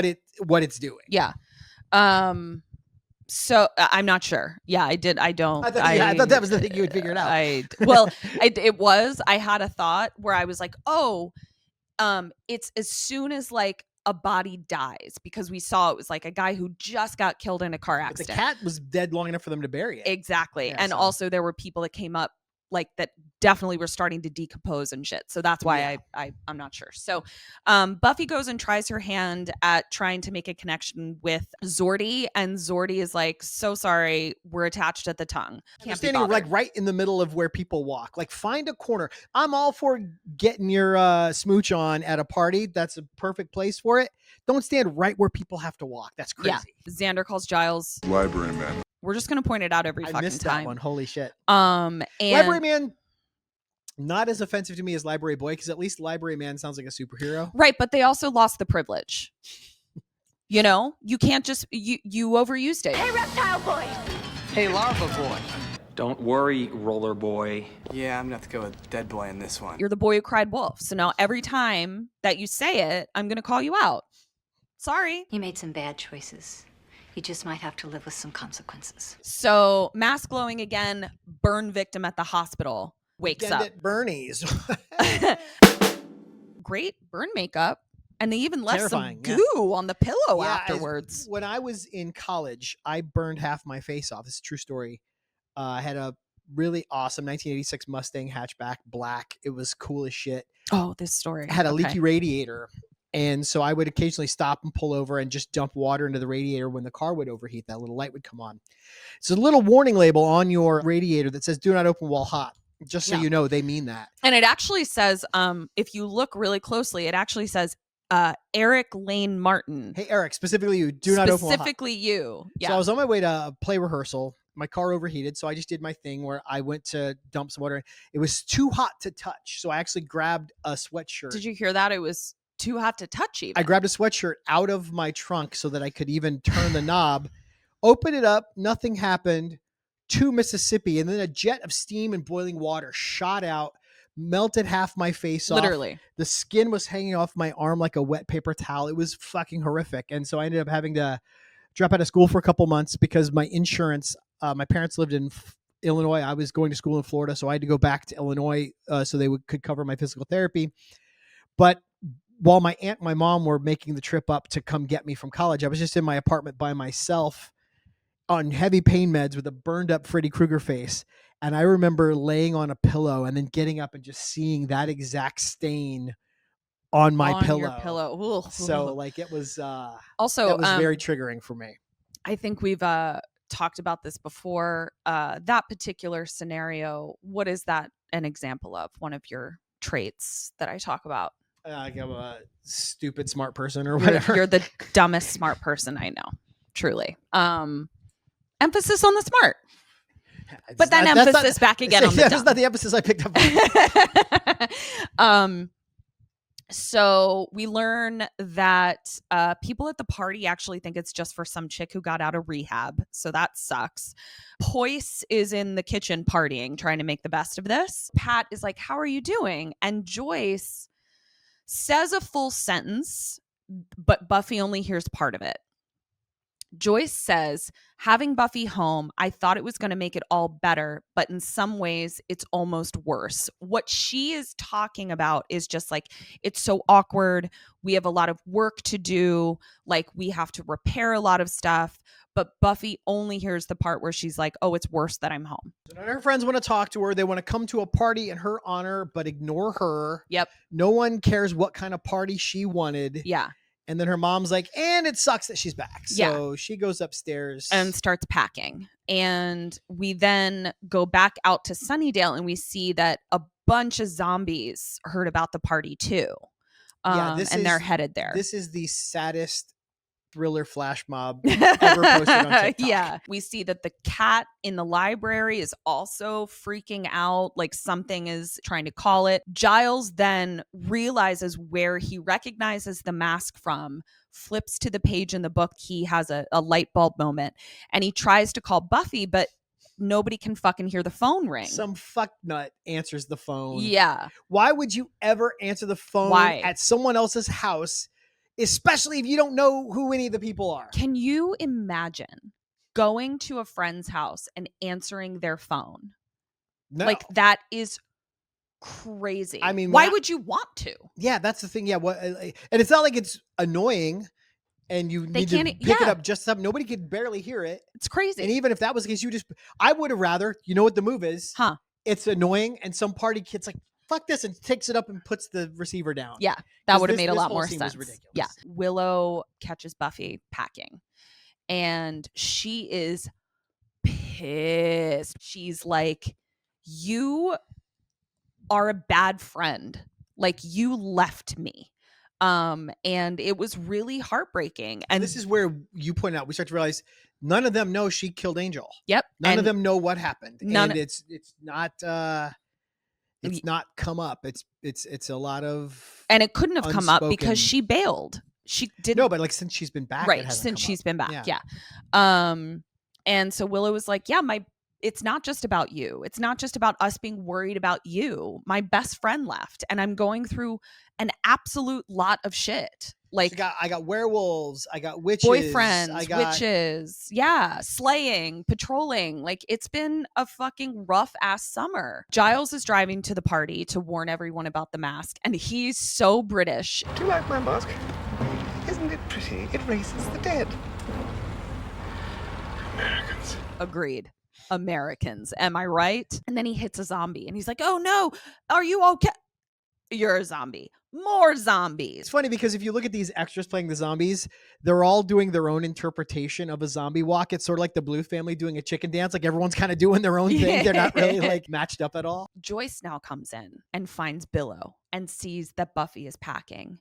it's doing. Yeah. So I'm not sure. Yeah, I did. I don't. I thought that was the thing you would figure it out. I had a thought where I was like, it's as soon as like a body dies, because we saw it was like a guy who just got killed in a car accident. But the cat was dead long enough for them to bury it. Exactly. Yeah, and also there were people that came up like that definitely were starting to decompose and shit. So that's why I'm not sure. So Buffy goes and tries her hand at trying to make a connection with Zordy, and Zordy is like, so sorry, we're attached at the tongue. You're standing like right in the middle of where people walk. Like find a corner. I'm all for getting your smooch on at a party. That's a perfect place for it. Don't stand right where people have to walk. That's crazy. Yeah. Xander calls Giles Library man. We're just going to point it out every fucking missed time. That one. Holy shit. And Library man, not as offensive to me as Library boy, because at least Library man sounds like a superhero. Right, but they also lost the privilege. You know, you can't just you overused it. Hey, reptile boy. Hey, larva boy. Don't worry, roller boy. Yeah, I'm gonna have to go with dead boy in this one. You're the boy who cried wolf. So now every time that you say it, I'm going to call you out. Sorry. You made some bad choices. You just might have to live with some consequences. So mask glowing again, burn victim at the hospital, wakes up. At Bernie's. Great burn makeup. And they even left Terrifying, some goo on the pillow afterwards. When I was in college, I burned half my face off. This is a true story. I had a really awesome 1986 Mustang hatchback, black. It was cool as shit. Oh, this story. It had a leaky radiator. And so I would occasionally stop and pull over and just dump water into the radiator when the car would overheat. That little light would come on. It's a little warning label on your radiator that says, do not open while hot. Just so you know, they mean that. And it actually says, if you look really closely, it actually says, Eric Lane Martin. Hey, Eric, specifically you, do not open while hot. Specifically you. Yeah. So I was on my way to a play rehearsal. My car overheated. So I just did my thing where I went to dump some water. It was too hot to touch. So I actually grabbed a sweatshirt. Did you hear that? It was too hot to touch even. I grabbed a sweatshirt out of my trunk so that I could even turn the knob, open it up. Nothing happened. To Mississippi. And then a jet of steam and boiling water shot out, melted half my face off. Literally. The skin was hanging off my arm like a wet paper towel. It was fucking horrific. And so I ended up having to drop out of school for a couple months because my insurance, my parents lived in Illinois. I was going to school in Florida. So I had to go back to Illinois so they could cover my physical therapy. But while my aunt and my mom were making the trip up to come get me from college, I was just in my apartment by myself on heavy pain meds with a burned up Freddy Krueger face. And I remember laying on a pillow and then getting up and just seeing that exact stain on my pillow. Your pillow. Ooh. So like it was also that was very triggering for me. I think we've talked about this before. That particular scenario, what is that an example of? One of your traits that I talk about? I'm a stupid smart person or whatever. You're the dumbest smart person I know. Truly. Emphasis on the smart. But then emphasis back again on the dumb. That's not the emphasis I picked up. So we learn that people at the party actually think it's just for some chick who got out of rehab. So that sucks. Poise is in the kitchen partying, trying to make the best of this. Pat is like, how are you doing? And Joyce says a full sentence, but Buffy only hears part of it. Joyce says, having Buffy home, I thought it was going to make it all better, but in some ways it's almost worse. What she is talking about is just like, it's so awkward. We have a lot of work to do. Like, we have to repair a lot of stuff. But Buffy only hears the part where she's like, oh, it's worse that I'm home. So none of her friends want to talk to her. They want to come to a party in her honor, but ignore her. Yep. No one cares what kind of party she wanted. Yeah. And then her mom's like, and it sucks that she's back. So she goes upstairs and starts packing. And we then go back out to Sunnydale and we see that a bunch of zombies heard about the party too. They're headed there. This is the saddest thriller flash mob ever posted on TikTok. Yeah. We see that the cat in the library is also freaking out, like something is trying to call it. Giles then realizes where he recognizes the mask from, flips to the page in the book. He has a light bulb moment and he tries to call Buffy, but nobody can fucking hear the phone ring. Some fucknut answers the phone. Yeah. Why would you ever answer the phone at someone else's house? Especially if you don't know who any of the people are. Can you imagine going to a friend's house and answering their phone? No. Like, that is crazy. I mean, why would you want to? Yeah, that's the thing. Yeah, and it's not like it's annoying and you need to pick it up just up. Nobody could barely hear it. It's crazy. And even if that was the case, I would have rather, you know what the move is? Huh. It's annoying and some party kid's like, fuck this, and takes it up and puts the receiver down. Yeah, that would have made a lot more sense. sense. Yeah. Willow catches Buffy packing and she is pissed. She's like, you are a bad friend. Like, you left me. And it was really heartbreaking. And this is where you point out, we start to realize none of them know she killed Angel. Yep. None of them know what happened. And it's not come up. It's a lot of, and it couldn't have come up because she bailed. She didn't. No, but like since she's been back, right? Since she's been back, yeah. And so Willow was like, yeah, it's not just about you. It's not just about us being worried about you. My best friend left, and I'm going through an absolute lot of shit. Like, I got werewolves, I got witches, boyfriends, witches, yeah, slaying, patrolling. Like, it's been a fucking rough ass summer. Giles is driving to the party to warn everyone about the mask, and he's so British. Do you like my mask? Isn't it pretty? It raises the dead. Americans. Agreed. Americans. Am I right? And then he hits a zombie, and he's like, "Oh no, are you okay? You're a zombie." More zombies. It's funny because if you look at these extras playing the zombies, they're all doing their own interpretation of a zombie walk. It's sort of like the Blue family doing a chicken dance. Like, everyone's kind of doing their own thing. They're not really like matched up at all. Joyce now comes in and finds Billow and sees that Buffy is packing.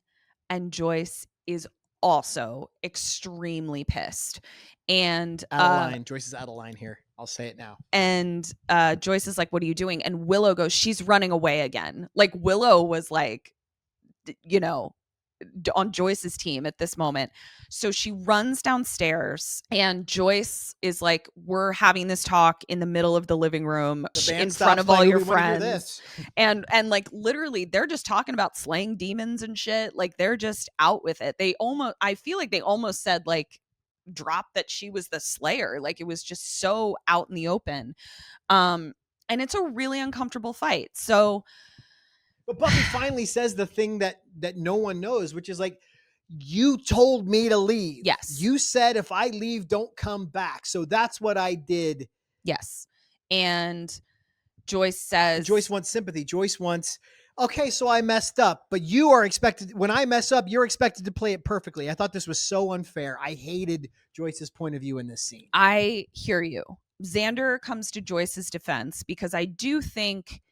And Joyce is also extremely pissed. And out of line. Joyce is out of line here. I'll say it now. And Joyce is like, what are you doing? And Willow goes, she's running away again. Like, Willow was like, you know, on Joyce's team at this moment. So she runs downstairs and Joyce is like, we're having this talk in the middle of the living room in front of all your friends. And like, literally they're just talking about slaying demons and shit. Like, they're just out with it. I feel like they almost said like, drop that she was the Slayer. Like, it was just so out in the open. And it's a really uncomfortable fight. So but Buffy finally says the thing that no one knows, which is like, you told me to leave. Yes. You said if I leave, don't come back. So that's what I did. Yes. And Joyce says... Joyce wants sympathy. Joyce wants, okay, so I messed up, but you are expected, when I mess up, you're expected to play it perfectly. I thought this was so unfair. I hated Joyce's point of view in this scene. I hear you. Xander comes to Joyce's defense because I do think...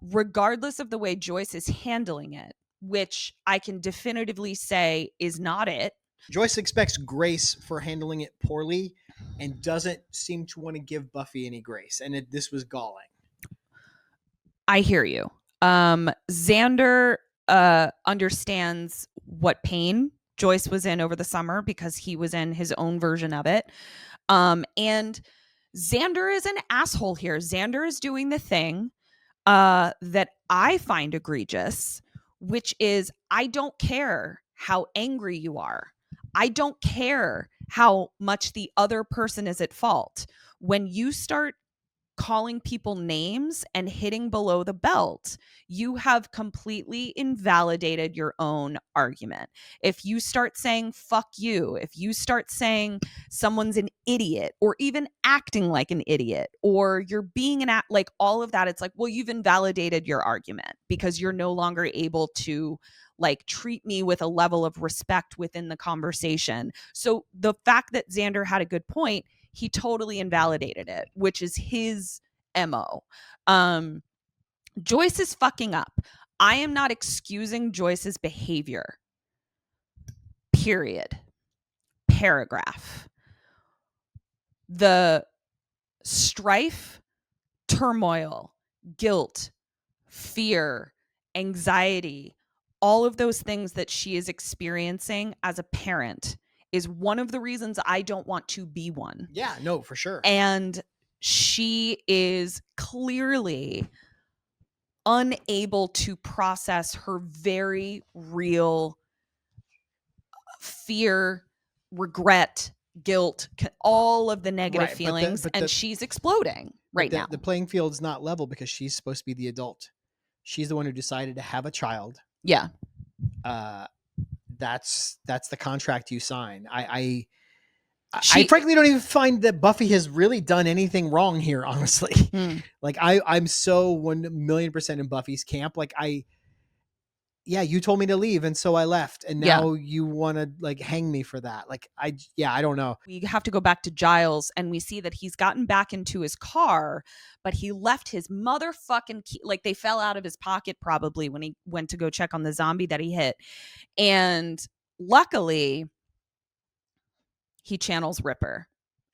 regardless of the way Joyce is handling it, which I can definitively say is not it. Joyce expects grace for handling it poorly and doesn't seem to want to give Buffy any grace. And this was galling. I hear you. Xander understands what pain Joyce was in over the summer because he was in his own version of it. And Xander is an asshole here. Xander is doing the thing that I find egregious, which is, I don't care how angry you are. I don't care how much the other person is at fault. When you start calling people names and hitting below the belt, you have completely invalidated your own argument. If you start saying fuck you, if you start saying someone's an idiot or even acting like an idiot or you're being like all of that, it's like, well, you've invalidated your argument because you're no longer able to like treat me with a level of respect within the conversation. So the fact that Xander had a good point, he totally invalidated it, which is his MO. Joyce is fucking up. I am not excusing Joyce's behavior. Period. Paragraph. The strife, turmoil, guilt, fear, anxiety, all of those things that she is experiencing as a parent is one of the reasons I don't want to be one. Yeah, no, for sure. And she is clearly unable to process her very real fear, regret, guilt, all of the negative feelings, and she's exploding right now. The playing field's not level because she's supposed to be the adult. She's the one who decided to have a child. Yeah. That's the contract you sign. I frankly don't even find that Buffy has really done anything wrong here, honestly. Like I'm so 1,000,000% in Buffy's camp. Like you told me to leave and so I left and now you want to like hang me for that. Like I don't know. We have to go back to Giles and we see that he's gotten back into his car, but he left his motherfucking key. Like they fell out of his pocket probably when he went to go check on the zombie that he hit. And luckily he channels Ripper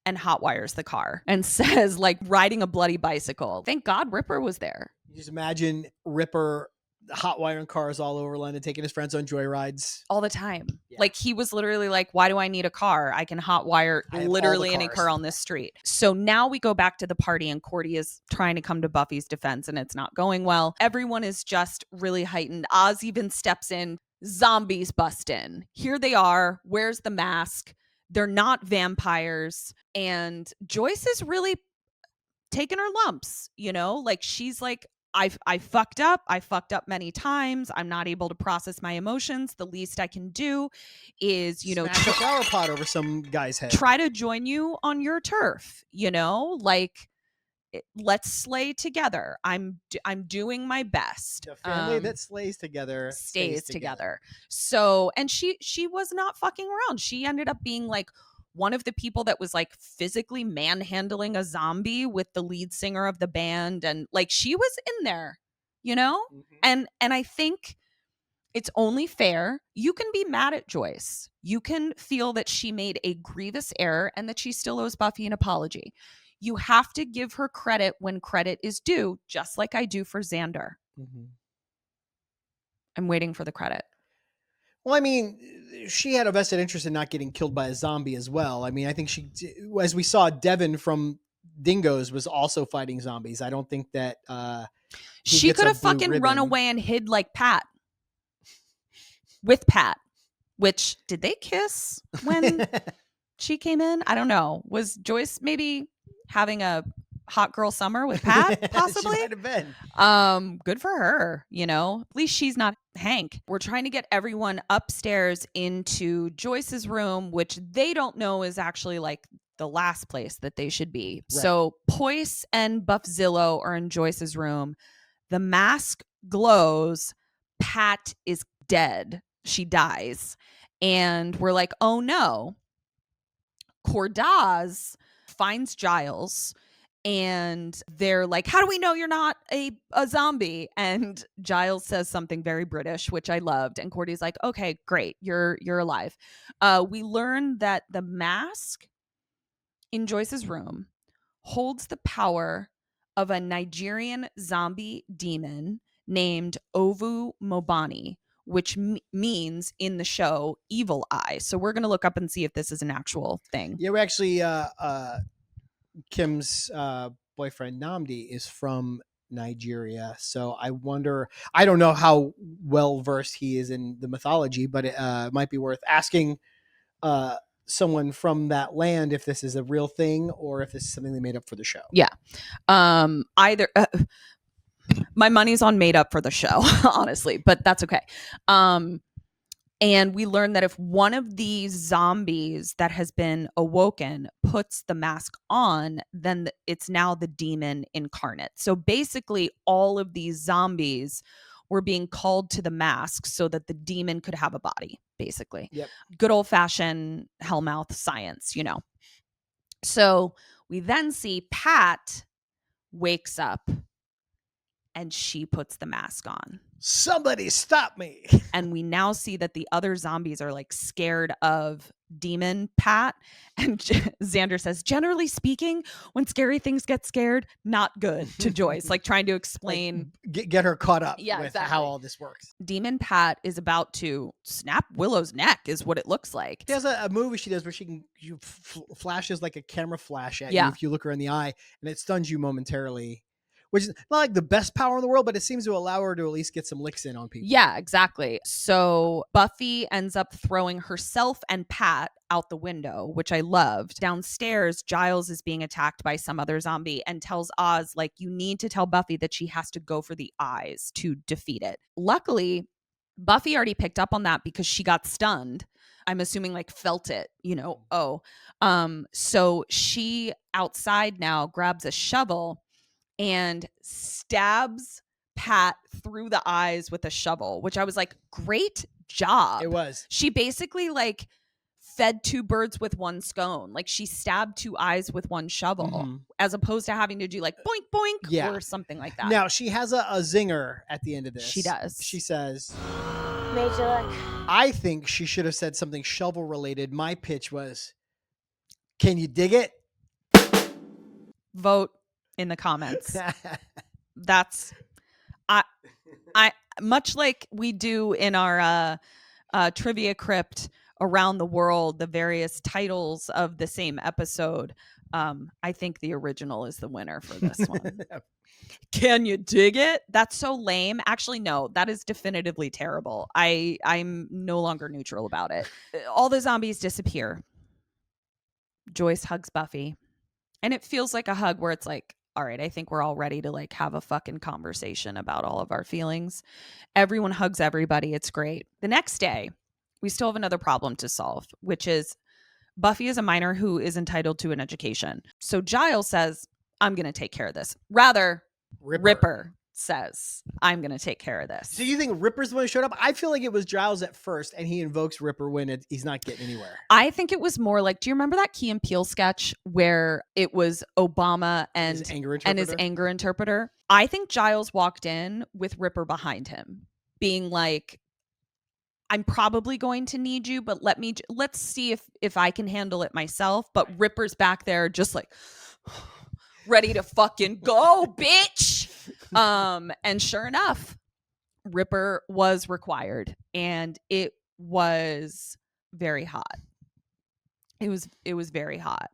and hotwires the car and says like riding a bloody bicycle. Thank God Ripper was there. You just imagine Ripper hotwiring cars all over London, taking his friends on joyrides all the time. Yeah. Like he was literally like, why do I need a car? I can hotwire literally any car on this street. So now we go back to the party and Cordy is trying to come to Buffy's defense and it's not going well. Everyone is just really heightened. Oz even steps in. Zombies bust in. Here they are. Where's the mask? They're not vampires. And Joyce is really taking her lumps, you know? Like she's like, I fucked up. I fucked up many times. I'm not able to process my emotions. The least I can do is, you know, smash a flower pot over some guy's head. Try to join you on your turf, you know? Like let's slay together. I'm doing my best. The family that slays together stays together. So, and she was not fucking around. She ended up being like one of the people that was like physically manhandling a zombie with the lead singer of the band. And like, she was in there, you know? Mm-hmm. And I think it's only fair. You can be mad at Joyce. You can feel that she made a grievous error and that she still owes Buffy an apology. You have to give her credit when credit is due, just like I do for Xander. Mm-hmm. I'm waiting for the credit. Well, I mean, she had a vested interest in not getting killed by a zombie as well. I mean, I think she, as we saw, Devin from Dingoes was also fighting zombies. I don't think that she could have fucking run away and hid like Pat. With Pat. Which, did they kiss when she came in? I don't know. Was Joyce maybe having a hot girl summer with Pat, possibly? She might have been. Good for her, you know. At least she's not Hank. We're trying to get everyone upstairs into Joyce's room, which they don't know is actually like the last place that they should be. Right. So Poise and Buffzillo are in Joyce's room. The mask glows. Pat is dead. She dies. And we're like, oh no. Cordaz finds Giles and they're like, how do we know you're not a zombie? And Giles says something very British, which I loved. And Cordy's like, okay, great. You're alive. We learn that the mask in Joyce's room holds the power of a Nigerian zombie demon named Ovu Mobani, which means in the show evil eye. So we're going to look up and see if this is an actual thing. Yeah, we actually Kim's boyfriend Namdi is from Nigeria. So I don't know how well versed he is in the mythology, but it might be worth asking someone from that land, if this is a real thing or if this is something they made up for the show. Yeah. Either my money's on made up for the show, honestly, but that's okay. And we learned that if one of these zombies that has been awoken puts the mask on, then it's now the demon incarnate. So basically, all of these zombies were being called to the mask so that the demon could have a body, basically. Yep. Good old-fashioned Hellmouth science, you know. So we then see Pat wakes up and she puts the mask on. Somebody stop me. And we now see that the other zombies are like scared of demon Pat. And Xander says, generally speaking, when scary things get scared, not good, to Joyce, like trying to explain. Like, get her caught up Yeah, with exactly. how all this works. Demon Pat is about to snap Willow's neck is what it looks like. She has a movie she does where she flashes like a camera flash at you Yeah. if you look her in the eye, and it stuns you momentarily. Which is not like the best power in the world, but it seems to allow her to at least get some licks in on people. Yeah, exactly. So Buffy ends up throwing herself and Pat out the window, which I loved. Downstairs, Giles is being attacked by some other zombie and tells Oz, like, you need to tell Buffy that she has to go for the eyes to defeat it. Luckily, Buffy already picked up on that because she got stunned. I'm assuming like felt it, you know. So she outside now grabs a shovel and stabs Pat through the eyes with a shovel, which I was like, great job. It was. She basically like fed two birds with one scone. Like she stabbed two eyes with one shovel, as opposed to having to do like boink, boink or something like that. Now, she has a zinger at the end of this. She does. She says, Major luck. I think she should have said something shovel related. My pitch was, can you dig it? Vote in the comments. That's I much like we do in our trivia crypt around the world, the various titles of the same episode. I think the original is the winner for this one. Can you dig it? That's so lame. Actually, no, that is definitively terrible. I'm no longer neutral about it. All the zombies disappear. Joyce hugs Buffy. And it feels like a hug where it's like, all right, I think we're all ready to like have a fucking conversation about all of our feelings. Everyone hugs everybody. It's great. The next day, we still have another problem to solve, which is Buffy is a minor who is entitled to an education. So Giles says, I'm going to take care of this. Rather, Ripper says, I'm going to take care of this. So you think Ripper's the one who showed up? I feel like it was Giles at first, and he invokes Ripper when he's not getting anywhere. I think it was more like, do you remember that Key and Peele sketch where it was Obama and his anger interpreter? I think Giles walked in with Ripper behind him, being like, I'm probably going to need you, but let's see if I can handle it myself. But Ripper's back there just like ready to fucking go, bitch. And sure enough, Ripper was required, and it was very hot. It was very hot.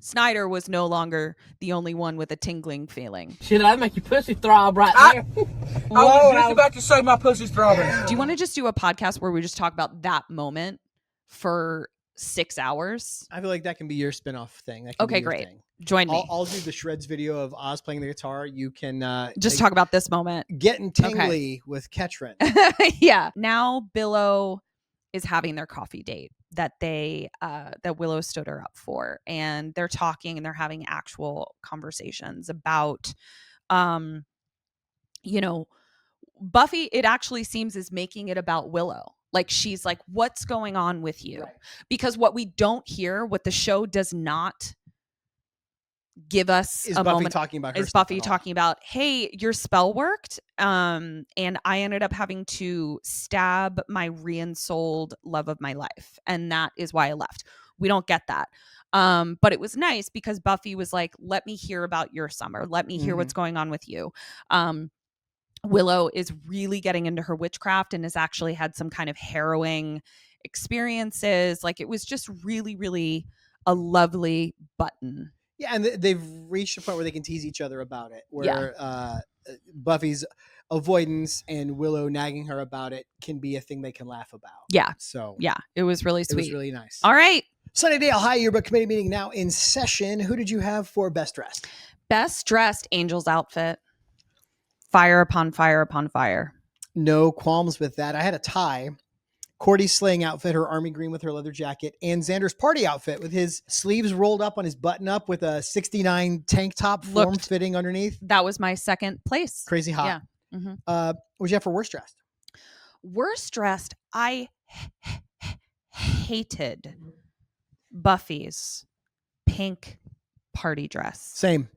Snyder was no longer the only one with a tingling feeling. Shit, that'd make your pussy throb right there. I was just about to say my pussy's throbbing. Do you want to just do a podcast where we just talk about that moment for 6 hours? I feel like that can be your spinoff thing. Okay, great. Join me. I'll do the shreds video of Oz playing the guitar. You can just talk about this moment. Getting tingly with Ketryn. Yeah. Now Willow is having their coffee date that that Willow stood her up for, and they're talking and they're having actual conversations about, Buffy. It actually seems is making it about Willow. Like she's like, what's going on with you? Right. Because what we don't hear, what the show does not give us is a Buffy moment talking about her is Buffy talking about, hey, your spell worked, and I ended up having to stab my re-ensouled love of my life, and that is why I left. We don't get that, but it was nice because Buffy was like, let me hear about your summer, let me hear what's going on with you. Willow is really getting into her witchcraft and has actually had some kind of harrowing experiences. Like it was just really, really a lovely button. Yeah, and they've reached a point where they can tease each other about it. Where Buffy's avoidance and Willow nagging her about it can be a thing they can laugh about. Yeah. So yeah, it was really sweet. It was really nice. All right. Sunnydale High Yearbook Committee meeting now in session. Who did you have for best dressed? Best dressed Angel's outfit. Fire upon fire upon fire. No qualms with that. I had a tie. Cordy's slaying outfit, her army green with her leather jacket, and Xander's party outfit with his sleeves rolled up on his button up with a 69 tank top form fitting underneath. That was my second place. Crazy hot. Yeah. Mm-hmm. What did you have for worst dressed? Worst dressed, I hated Buffy's pink party dress. Same.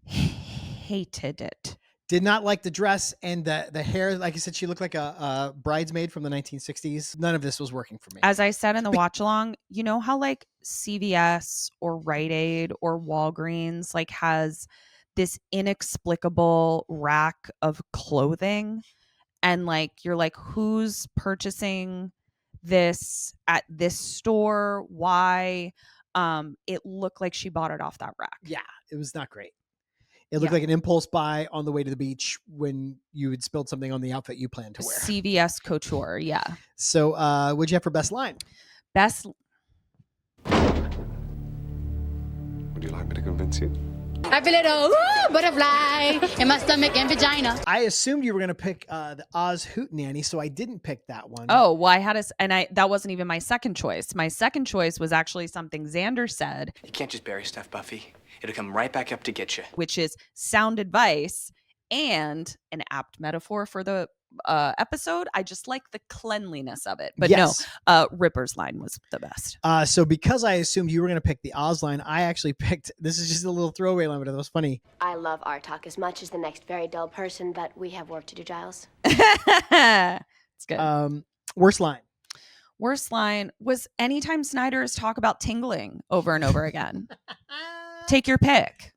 Hated it. Did not like the dress and the hair. Like I said, she looked like a bridesmaid from the 1960s. None of this was working for me. As I said in the watch along, you know how like CVS or Rite Aid or Walgreens like has this inexplicable rack of clothing, and like you're like, who's purchasing this at this store? Why? It looked like she bought it off that rack. Yeah, it was not great. It looked like an impulse buy on the way to the beach when you had spilled something on the outfit you planned to wear. CVS couture, yeah. So what'd you have for best line? Would you like me to convince you? I feel it butterfly in my stomach and vagina. I assumed you were going to pick the Oz Hoot Nanny, so I didn't pick that one. Oh, well, I had that wasn't even my second choice. My second choice was actually something Xander said. You can't just bury stuff, Buffy. It'll come right back up to get you. Which is sound advice and an apt metaphor for the episode. I just like the cleanliness of it. But yes. No, Ripper's line was the best. So because I assumed you were going to pick the Oz line, I actually picked, this is just a little throwaway line, but it was funny. I love our talk as much as the next very dull person, but we have work to do, Giles. It's good. Worst line. Worst line was anytime Snyder's talk about tingling over and over again. Take your pick.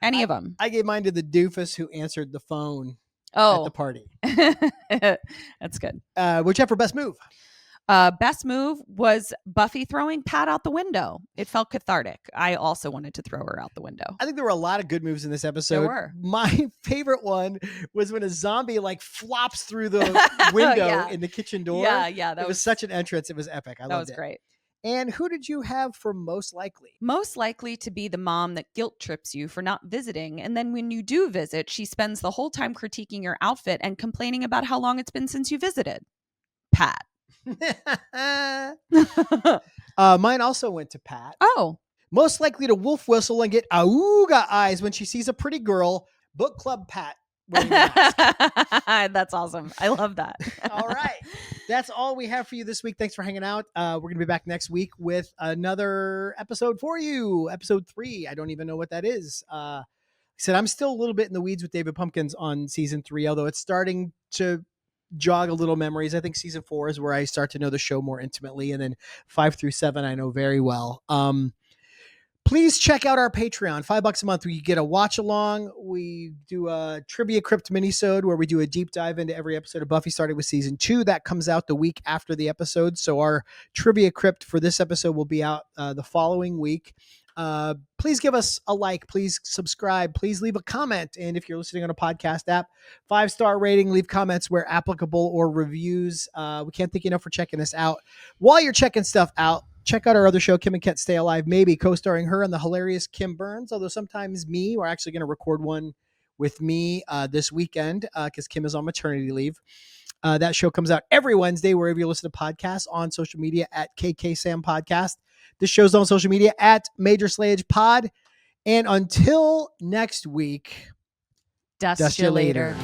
Any of them. I gave mine to the doofus who answered the phone at the party. That's good. What'd you have for best move? Best move was Buffy throwing Pat out the window. It felt cathartic. I also wanted to throw her out the window. I think there were a lot of good moves in this episode. There were. My favorite one was when a zombie like flops through the window in the kitchen door. Yeah. That was such an entrance. It was epic. I loved it. That was great. And who did you have for most likely? Most likely to be the mom that guilt trips you for not visiting. And then when you do visit, she spends the whole time critiquing your outfit and complaining about how long it's been since you visited. Pat. Mine also went to Pat. Oh. Most likely to wolf whistle and get auga eyes when she sees a pretty girl. Book club Pat. That's awesome. I love that. All right. That's all we have for you this week. Thanks for hanging out. We're going to be back next week with another episode for you. Episode 3. I don't even know what that is. I said I'm still a little bit in the weeds with David Pumpkins on season 3, although it's starting to jog a little memories. I think season 4 is where I start to know the show more intimately. And then 5 through 7, I know very well. Please check out our Patreon, $5 a month, where you get a watch along. We do a Trivia Crypt minisode where we do a deep dive into every episode of Buffy, starting with season 2. That comes out the week after the episode. So our Trivia Crypt for this episode will be out the following week. Please give us a like. Please subscribe. Please leave a comment. And if you're listening on a podcast app, 5-star rating, leave comments where applicable or reviews. We can't thank you enough for checking us out. While you're checking stuff out, check out our other show, Kim and Ket Stay Alive, maybe co-starring her and the hilarious Kim Burns, although sometimes me. We're actually going to record one with me this weekend because Kim is on maternity leave. That show comes out every Wednesday wherever you listen to podcasts, on social media at KKSam Podcast. This show's on social media at Major Slayage Pod. And until next week, dust you later.